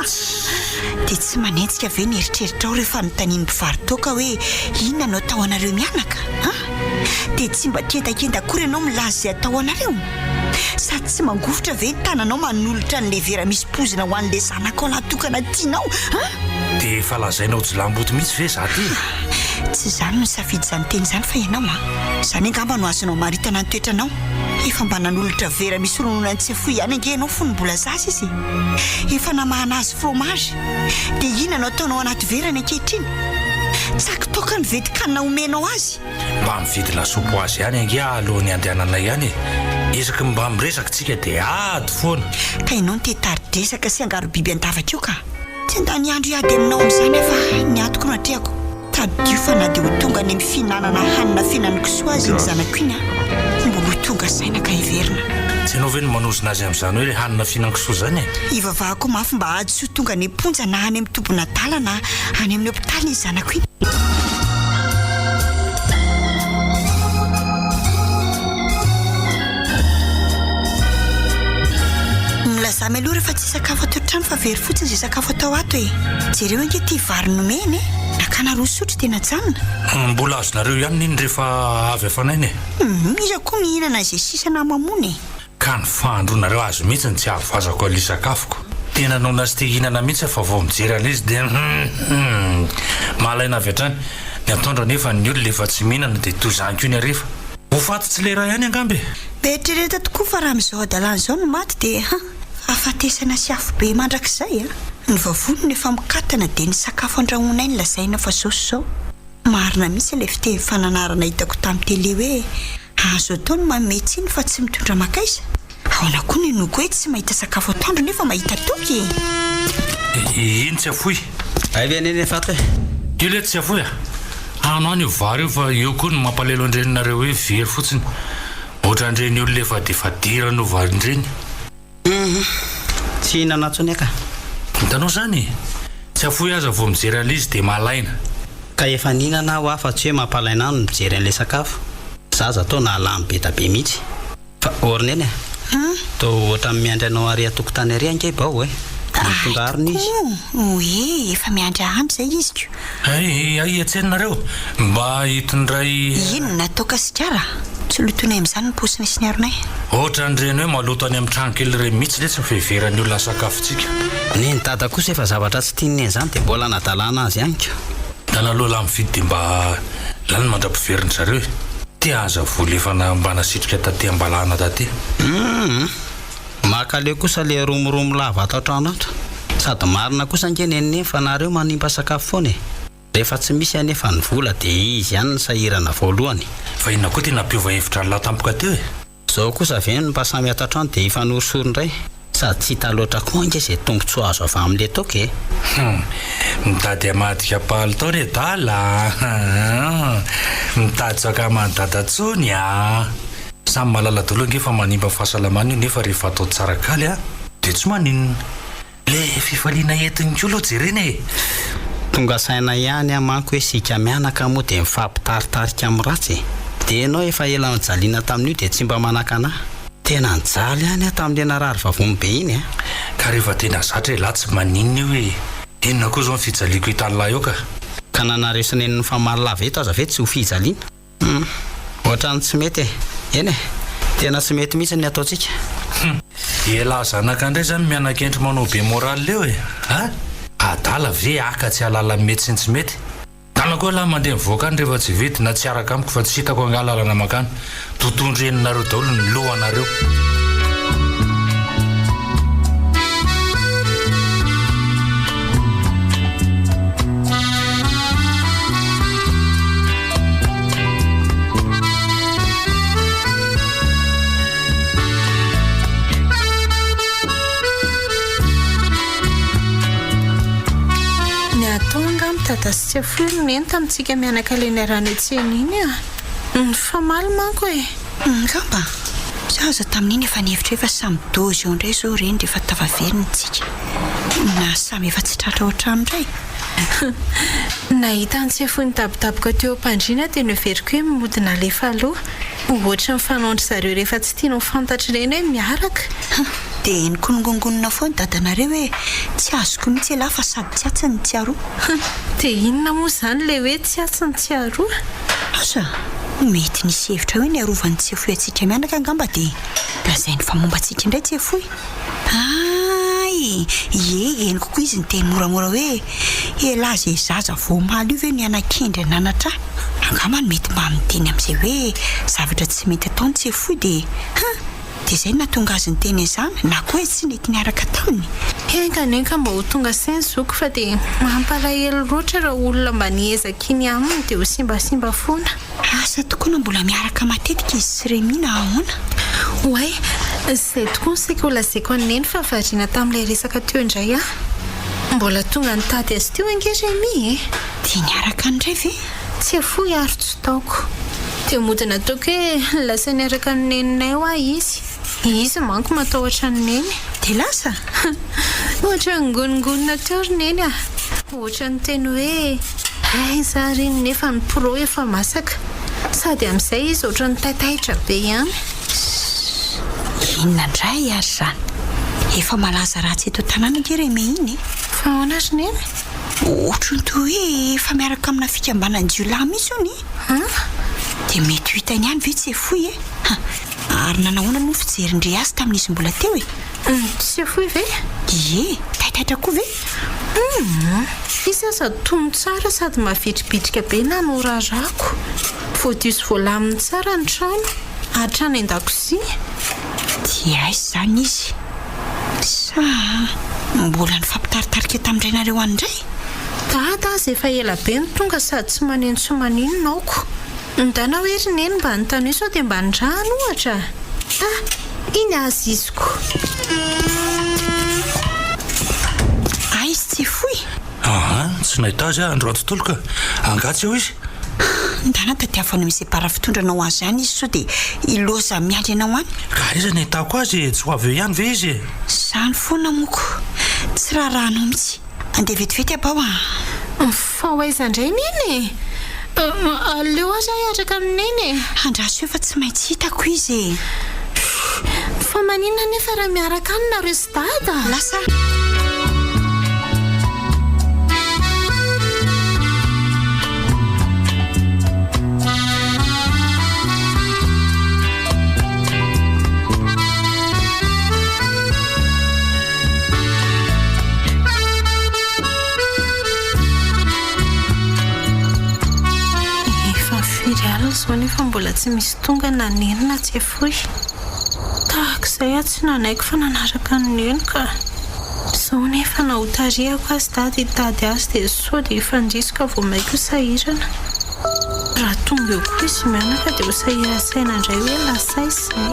Dia tsy manentsika ve ny eritreritra ao rehefa notaniany mpivaritoaka hoe inona no atao anareo mianaka? Dia tsy mba tientakenta akory ianao milaza izay atao anareo? Sady tsy mangofotra ve ny tananao manolotra n'ilay vera misy pozina ho an'ilay zanaka ao natokana tianao? Dia efa lazainao jilamboty mihitsy ve za ty? Tsy izany no safidy izany teny izany fa ianao izany angamba no azonao maritana ny toetranao. Efa mba nanolotra vera misy rononany tsy afoy ihany ange ianao fony mbola zasy izy. Efa namahana azy fromage. Dia inona no ataonao anaty vera ny ankehitriny? Tsakitoka ny vetikanina omenao azy. Mba mividy lasopy ho azy ihany ange alohan'ny andehanana ihany. Isaky mba miresaka tsika dia ady foana. Ka ianao ny tetari-dresaka sy angaro biby an-davaka io ka. Tsy andany andro iady aminao amin'izany efa ny atoko no atrehako. Tadio fa na dia ho tonga ny mifinanana hanina fihinan'ny kisoa azy ny zanako iny mbola ho tonga saina ka hiverina. Tsy ianao ve no manosina azy amin'izany hoe hanina fihinan-kisoa izany e? Ivavahako mafy mba ady sy ho tonga ny mponja na any amin'ny tombonatala na any amin'ny hopitaly ny zanako iny. Milaza aloha rehefa tsy sakafo atao trano fa very fotsiny izay sakafo atao ato e. Jereo ange ty vary nomeny e. Nakana roa sotro tena janona. Mbola azonareo ihany niny rehefa avy afanainy e? Iza koa mihinana izay sisana mamony e. Ka ny fahandronareo azo mihitsy ny tsy ahavazako ali sakafoko. Tena nao nasy te hihinana mihitsy fa vao mijery alizy dia malaina avy hatrany. Ny atondra nefa ny olona efa tsy mihinana dia tozanko io ny arefa. Ho faty tsy lera ihany angambe. Betrereta tokoa fa raha amin'izao adalana izao no maty dia afatesana sy afo be mandrakizay ny vavony efa mikatana dia ny sakafo andrahoina iny lazaina fa saosy izao. Marina mihitsy ilay fiteny fananarana hitako tamin'ny tele hoe azo atao ny mametsy iny fa tsy mitondra makaiza. Ahoana koa ny noko hoe tsy mahita sakafo atoandro nefa mahita toky. Iny tsy afoy. Aiveneny faty e? Io le tsy afoy a? Ano any io vary io fa eo koa no mampalelo andreninareo hoe very fotsiny. Ohatra andreny olona efa dia efa dira no vary indreny. Tsy hihinana ntsony eka. Hitanao izany tsy afoy aza vao mijery an'izy dia malaina. Ka efa nihinana aho afa tsy hoe mampalaina any mijery an'ilay sakafo. Zaza atao na alamy be da be mihitsy. Fa orneny e? Tao ohatra miandry anao ary atokotany ary ange bao e? Tonga ariny izy. Oe, efa miandry ahandro izay izy ko. Ai atseninareo mba hitondray. Ino natao kasikara? Tsy lotonay amin'izany ny posina sy ny aronay. Ohatra andreny hoe maloto any amin'ny trano kely iray mihitsy le tsy miveveran'ny olona sakafontsika. Ny dada kosa efa zavatra tsy tiany izany dia mbola nadalana azy ihany ko. Dala aloha laha mividy dia mba lany mandra-piveriny zareo. Tia aza vola efa mba nasitrika taty ambalana taty. Maka leo kosa le romoromo lava atao trano ato. Sady marina kosa ange nenene fa nareo manimba sakafo foana e. Rehefa tsy misy anefa ny vola dia izy ihany ny sahirana voalohany. Fa inona koa tena mpiova hevitra ny latampoka teo e? Zao kosa ve ny mpasamy ato trano dia ifanorosoro indray. Sady tsy hita loatra koa ange izay tombotsoa azo avy amin'ilay toka e. Mitady amadika palitao re dala. Mitady saka mandada tsony a. Samy malala dolo ange fa manimba fahasalamana io nefa rehefa atao tsara kaly a dia tsy maninona. Le fifaliana entiny koa loha jereny e. Tonga saina ihany amanko hoe sika mianaka moa dia mifampitaritarika amin'ny ratsy. Dia ianao efa ela nijaliana tamin'io dia tsy mba manaka anahy. Tena nijaly ihany tamin'ilay narary vavony be iny a. Ka rehefa tena zatra e lahy tsy maninona io hoe inona koa zao ny fijaliako hitan'lahy eo ka. Ka nanareo sineniny famalilava eto aza ve tsy ho fijaliana? Ohatrany tsy mety e. Eny e, tena tsy mety mihitsy ny ataontsika. Ela zanaka indray zany mianakendry manao be moraly leo e. Adala ve aka tsy halala mety sy tsy mety. Dala koa lahy mandeha mivoaka any rehefa tsy vety na tsy araka amiko fa tsy hitako angalalana makany. Totondreninareo daholo ny lohanareo. Tata sy tsy afoy neny tamintsika mianaka ilay ny rano etseny iny a. Famaly manko e. Ngamba zaza tamin'iny efa nihevitra efa samy dozy eo indray zao reny rehefa tavaveriny na samy efa tsy tratra ohatrano indray nahita ny tsefon'ny tabotaboka teo am-pandriana dia noveriko hoe modina alefa aloha ohatra ny fanaondry zareo rehefa tsy tianao fantatra ireny hoe miaraka dia nikonongongonina foa ny dadanareo hoe tsy azoko mihitsy elahy fa sady tsy atsy ny tsiaroa dia inona moa izany ilay hoe tsy atsy ny tsiaroa asa mety nisy hevitra hoe ny arovan'ny tsefoy antsika mianaka angamba dia lazainy fa momba antsika indray tsefoy eny kokoa izy ny teny moramora hoe elahy zay zaza voamaly io ve ny anakendry nanatra angamba ny mety mba miteny amin'izay hoe zavatra tsy mety ataony tsefoy dia izay natonga azy ny teny izany na koa hoe tsy nety niaraka taminy enkanenka mba ho tonga sainy zoko fa dia mampalahelo loatra raha olona mba niezaka iny aminy dia ho simbasimba foana asa tokoana mbola miaraka matetika izy sy remina ahoana oay izay tokoa ny saika ho lazaiko aneny fa variana tamin'ilay resaka teo indray mbola tonga nitady azy teo angeremy dia niaraka andray ve tsy afoy ary tsy taoko dia modina ataoko hoe lasa niaraka ny neninay ho izy manko matahotra ny neny dia lasa ohatra ngonongonina teo ry neny ohatra ny teny hoe aiza reny nefa ny pro efa masaka sady amin'izay izy ohatra ny taitaitra be ihany inona indray ary zany efa malaza ratsy eto tanàna ngereme iny fa ahoana ry neny ohatra ny toa hoe efa miaraka amina fikambanany jiolahy misy ony dia mety hitany ihany ve tsy efoy ary nanahoana no fijerindre azy tamin'izy mbola teo tsy efoy ve taitaitra koa ve izy aza tono tsara sady mavitribitrika be na norarako voadio sy voalaminy tsara ny trano atrany an-dakozia dia aizy zany izy sa mbola nifampitaritarika tamin'irainareo an'indray dada azy efa ela be ny tonga sady tsy maneno sy manino naoko ndana hoe ry neny mba nytano iso dia mba ndrano ohatra iny azy iziko izy tsy foy tsy nahita azy andro antontolo ka angatsy eo izy ndana tadiavana misy bara fitondranao azy ihany izy so dia iloza miandry anao any ka iza nahitako azy tsy ho avy eo ihany ve izy izany foana moko tsy rahanao mihitsy andeha vetivety abao fa hoaizandray neny aleo azy ahiatraka amineny andraso eo fa tsy maintsy hitako izy fa maninona nefa raha miaraka any nareo sy dada lasa zao nefa mbola tsy misy tonga na nenina tsy efoy tahak'izay tsy nanaiko fa nanaraka ny neny ka zao nefa nahotariako azy dady hitady azy dia sao dia ifandrisika vao maiko sahirana raha tonga eo koa izy mianaka dia ho sahirasaina indray hoe lasay izay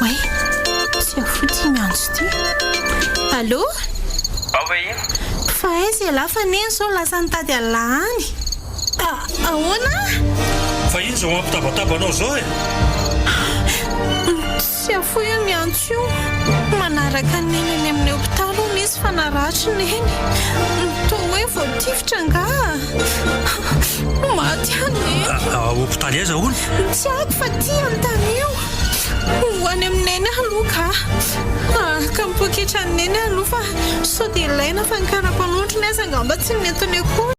way tsy afoy tia miantso ty allo fa aizy alafa neny zao lasa nitady alahany ahoana fa iny zao mampitabatabana zao tsy afoy io miantso io manaraka neny any amin'ny hopitaly o misy fa naratry neny to hoe voatifitra nga maty any hopitaly aiza hono tsy haiko fa tia antany io ho any amineny aloha ka mipoketra ny neny aloha fa sao dia ilaina fa ny karapanondro ny azy angamba tsy netony akory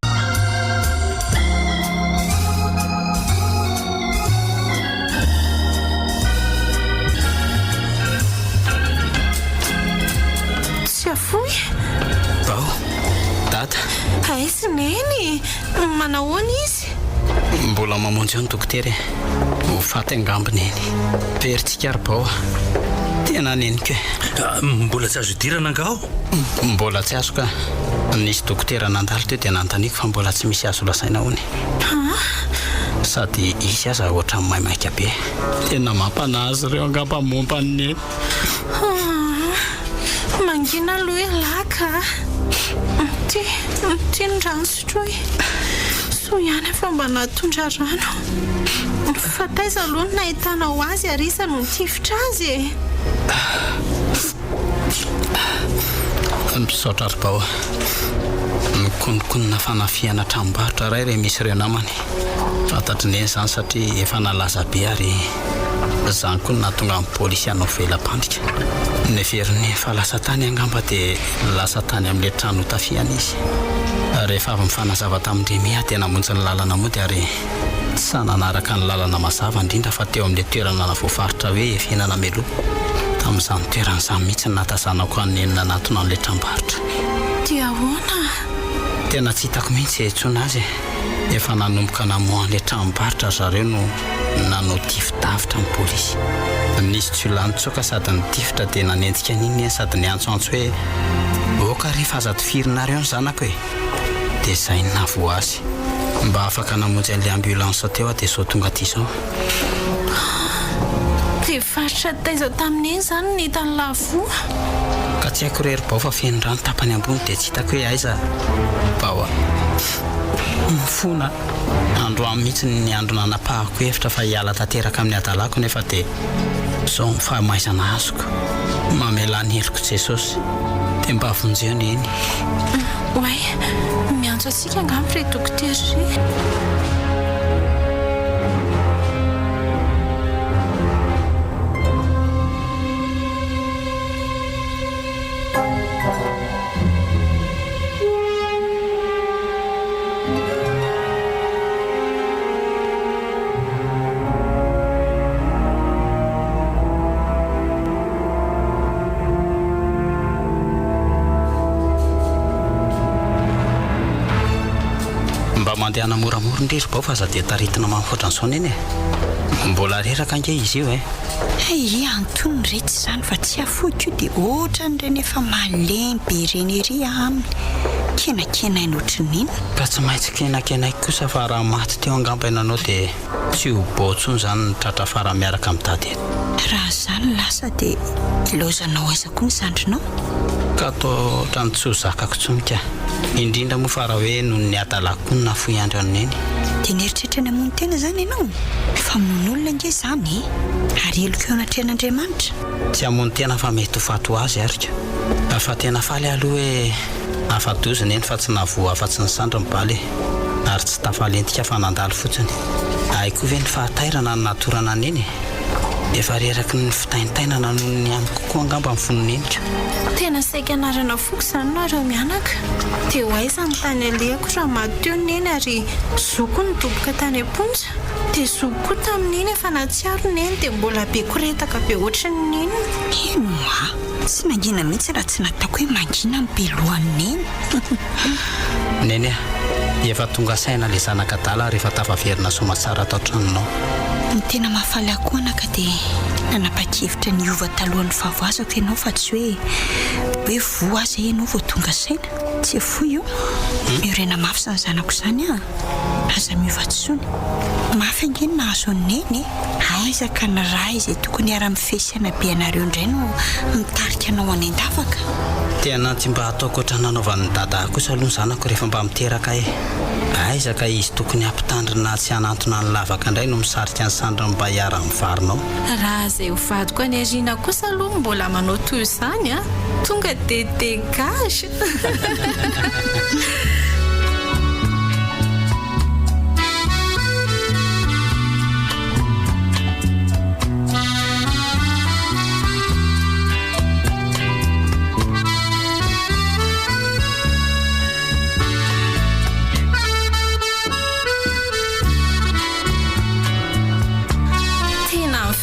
tsy afoy dada aizy neny manahoana izy mbola mamonjy eo ny dokotera ho faty angambiny eny peritsika ary bao tena nenika mbola tsy azo idirana angao mbola tsy azo ka nisy dokotera nandalo teo dia nantaniko fa mbola tsy misy azo lasaina hony sady izy aza ohatra ny maimaika be tena mampanazy ireo angamba momba ny neny mangina aloha hoe laka ty ny rano sotroy so ihany fa mba natondra rano fa taiza aloha no nahitanao azy ary isa no nitifitra azy e. Misaotra ary bao mikonikonina fanafiana tranombarotra ray re misy ireo namany fantatry neny izany satria efa nalaza be ary izany koa nahatonga amin'ny polisy hanao velam-pandrika neveriny fa lasa tany angamba dia lasa tany amin'ilay trano tafiana izy. Rehefa avy mifanazava tamin-dremia dia namonjy ny lalana moa dia ary tsy nanaraka ny lalana mazava indrindra fa teo amin'ilay toerana navoafaritra hoe fihinana meloa tamin'izany toerana izany mihitsy natazanako anenina natona an'ilay tranombarotra. Dia ahoana? Tena tsy hitako mihitsy intsona azy efa nanomboka namohan'ilay tranombarotra zareo no nanao tifitavitra amin'ny polisy. Nisy tsy lany tsoka sady nitifitra dia nanenjika n'iny sady niantsoantso hoe oka rehefa aza tofirinareo ny zanako e. Dia izay navo azy mba afaka namonjy an'ilay ambulance teo dia sao tonga aty izao. Dia faritra taiza tamin'iny izany ny hitany lavo ka tsy haiko rery bao fa feno rano tapany ambony dia tsy hitako hoe aiza bao mifona androany mihitsy ny andro nanapahako hevitra fa hiala tanteraka amin'ny adalako nefa dia izao mifahamaizana azoko mamela ny heliko Jesosy dia mba avonjeny eny. Oay, miantso asika angamba ry dokotera ry. Mandeha namoramora ndrery bao fa za dia taritina mamotra an'izao neny e. Mbola reraka ange izy io e. Antony rehetra izany fa tsy afoky io dia ohatran'ireny efa malemy be ireny ery aminy kenakenainy ohatran'iny. Ka tsy maintsy kenakenaiko kosa fa raha maty teo angamba iananao dia tsy ho baotsony izany tratra fara miaraka amin'ny dady eto. Raha izany lasa dia ilaozanao aiza koa ny zandrinao? Ka atao ohatrany tsy ho zakako tsonika indrindra moa fa raha hoe noho ny adalako ny nafoy andro an'eny. Dia nieritreritra ny hamono tena izany ianao? Fa mon'olona nge izany ary eloko eo anatrehan'Andriamanitra. Tsy hamono tena fa mety ho fato azy arika. Fa tena faly aloha hoe afa-dozina eny fa tsy navoa afa-tsy ny sandry mibaly ary tsy tafalentika fa nandalo fotsiny. Aiko ve ny fahatairana ny natorana an'eny efa reraky ny fitaintainana noho ny amiko koa angamba amin'ny fononenika. Tena saika anarana foko izany nareo mianaka dia ho aiza ny tany alehako raha mateo neny ary zoko ny doboka tany am-ponja dia zoko koa tamin'iny efa natsiaro neny dia mbola be koretaka be ohatran'iny. Inoa tsy mangina mihitsy raha tsy nataoko hoe mangina ny belohan'eny. Neny efa tonga saina ilay zanaka dala rehefa tafaverina somatsara tao tranonao. Ny tena mahafaly akoho anaka dia nanapa-kevitra ny ova talohan'ny fahavoazako ianao fa tsy hoe voa aza ianao vao tonga saina. Tsy foy io miorena mafy izany zanako izany aza miovatsony mafy angeny nahazo neny aizaka ny raha izay tokony ara-mifesiana be anareo indray no mitarika anao any an-davaka. Tena tsy mba ataoko ohatry nanaovan'ny dada kosa aloha ny zanako rehefa mba miteraka aizaka izy tokony ampitandrina tsy hanantona ny lavaka indray no misarika ny sandra mba hiara amin'ny varinao. Raha izay ho vadiko any ariana kosa aloha mbola manao toy izany tonga dia dégage.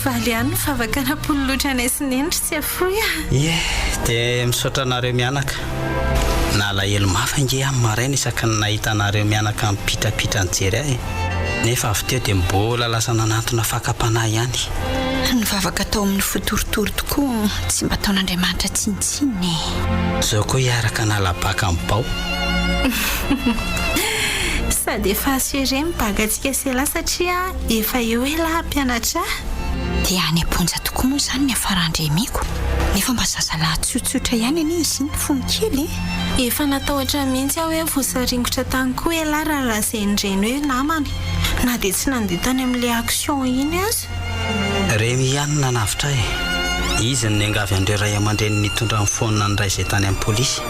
Faly ihany ny favakana-polo loatra anay sy nenitra tsy afoy dia misaotra anareo mianaka. Nalahelo mafy ange amin'ny maraina isaka ny nahita anareo mianaka mipitrapitra nijery ahy nefa avy teo dia mbola lasa nanantona fakapanahy ihany. Ny vavaka tao amin'ny fotoritory tokoa tsy mba ataon'Andriamanitra tsinitsiny. Izao koa hiaraka nalabaka amin'ny bao. Sady efa asere mibagantsika sela satria efa eo ela mpianatra. Dia any am-ponja tokoa moa izany ny afarandremiko nefa mba zazalahy tsotsotra ihany ani izy ny fono kely efa natahotra mihitsy aho hoe voasaringotra tany koa ela raha lazain'ireny hoe namany na dia tsy nandeha tany amin'ilay action iny aza. Remy ihany nanavitra izy ny angavy an'ireo ray aman-dreny nitondra amin'ny fonina ny ray izay tany amin'ny polisy.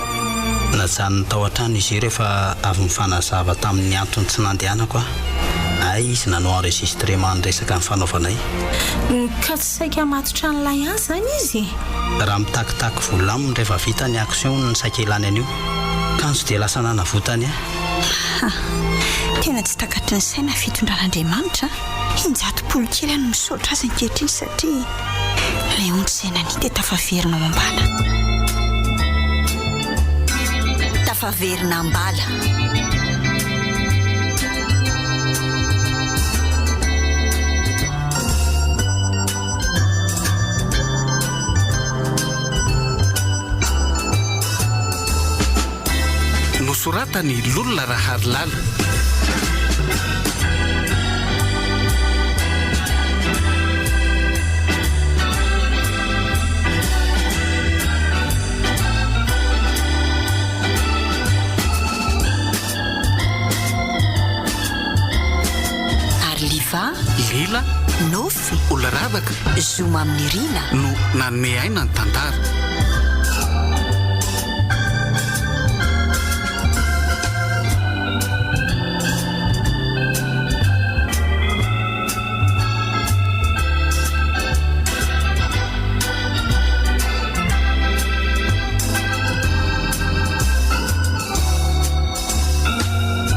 Najanony tao an-trano izy rehefa avy mifanazava tamin'ny antony tsy nandehanako ay izy nanao enregistrement ny resaka ny fanaovanay. Ka tsy saika matotra n'ilay azy zany izy? Raha mitakitaky volaminy rehefa vita ny action ny saika ilany an'io. Kanjo dia lasa nanavotany Tena tsy takatry ny saina fitondran'Andriamanitra. Injato-polo kely any misaotra azy ankehitriny satria ilay ontsena ny dia tafaverina ao ambala. Tafaverina ambala. Nosoratany Lolona Raharilala. Arliva Lila Nofy Olaravaka Zoma amin'ny Rina no nanome aina ny tantara.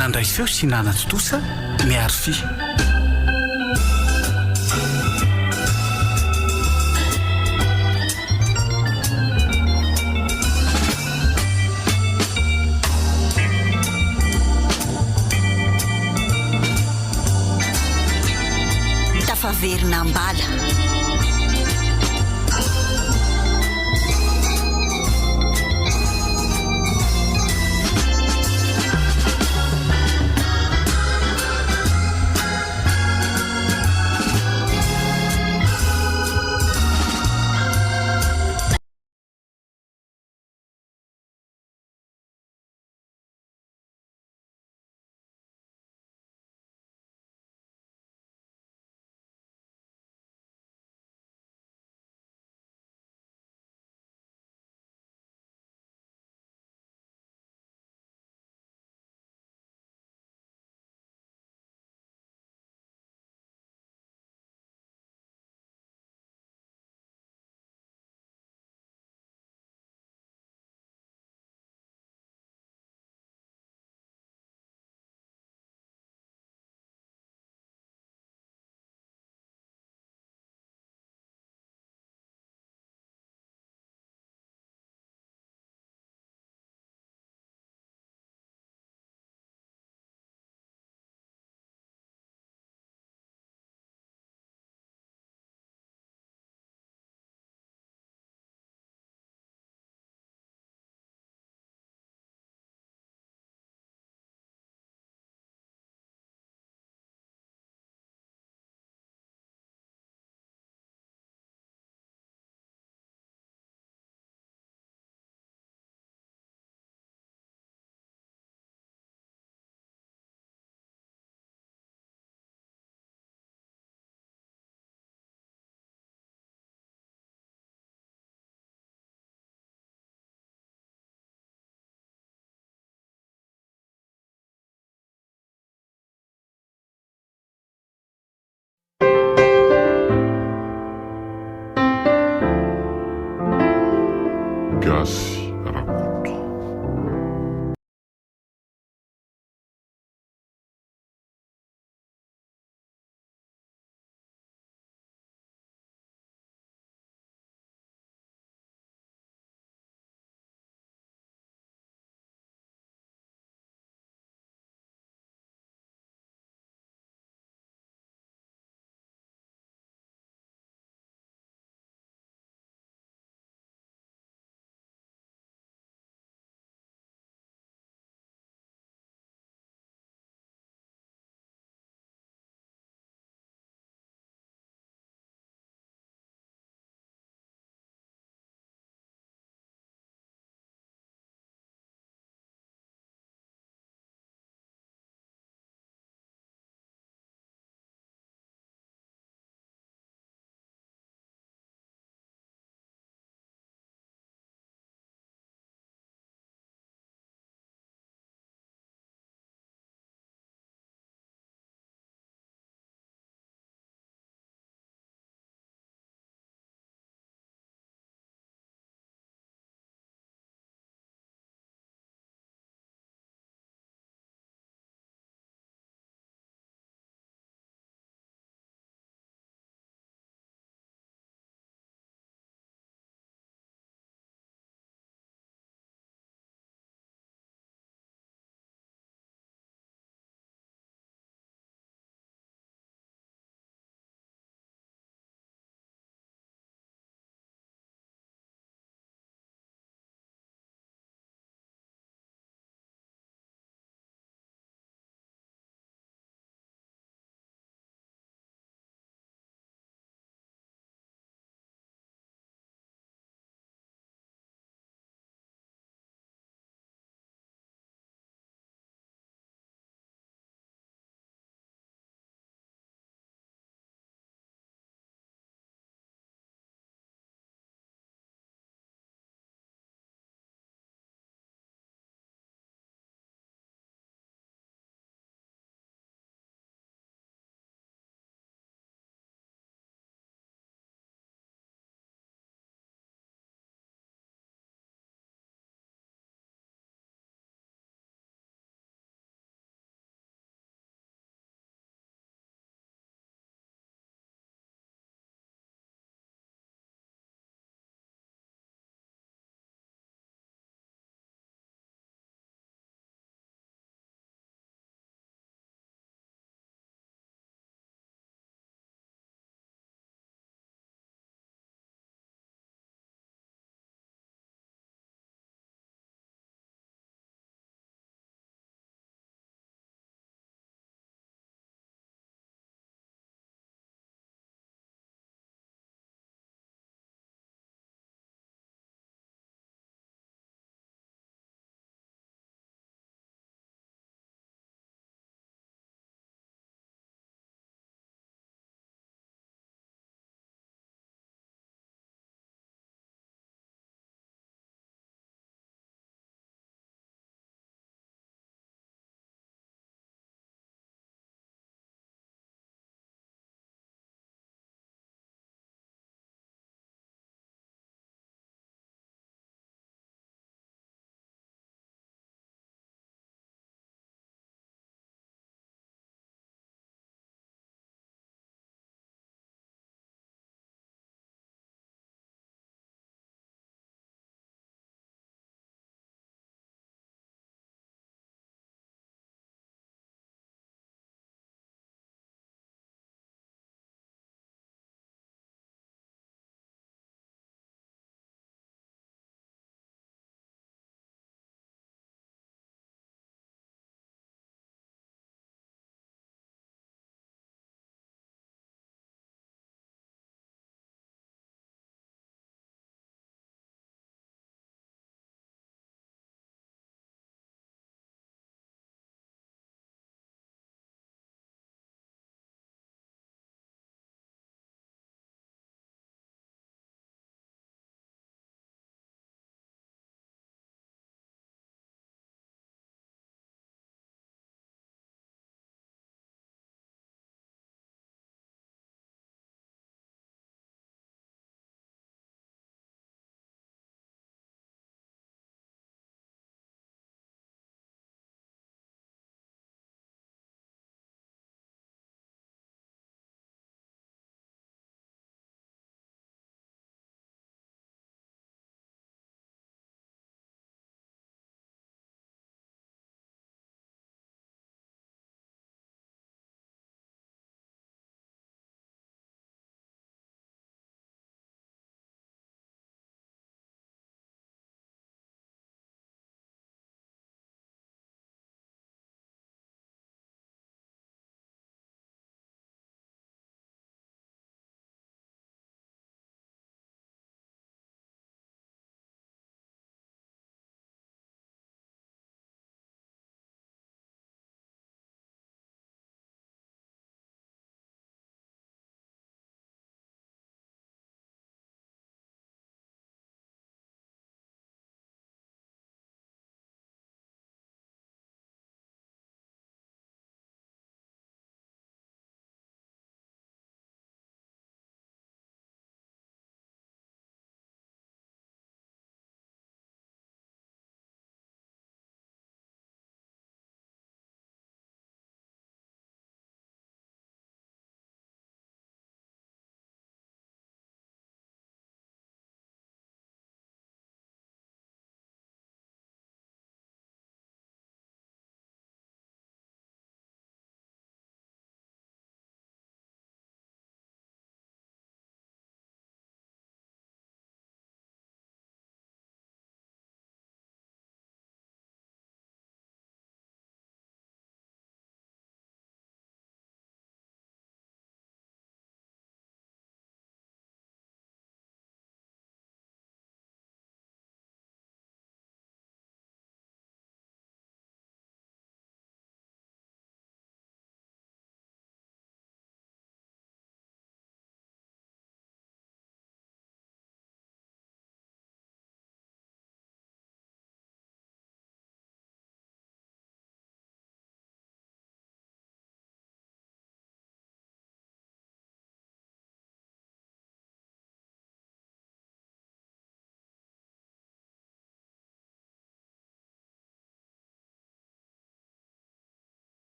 Nandray feo sy nanatotosa miaro fi. Tafaverina ambala.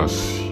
Malagasy.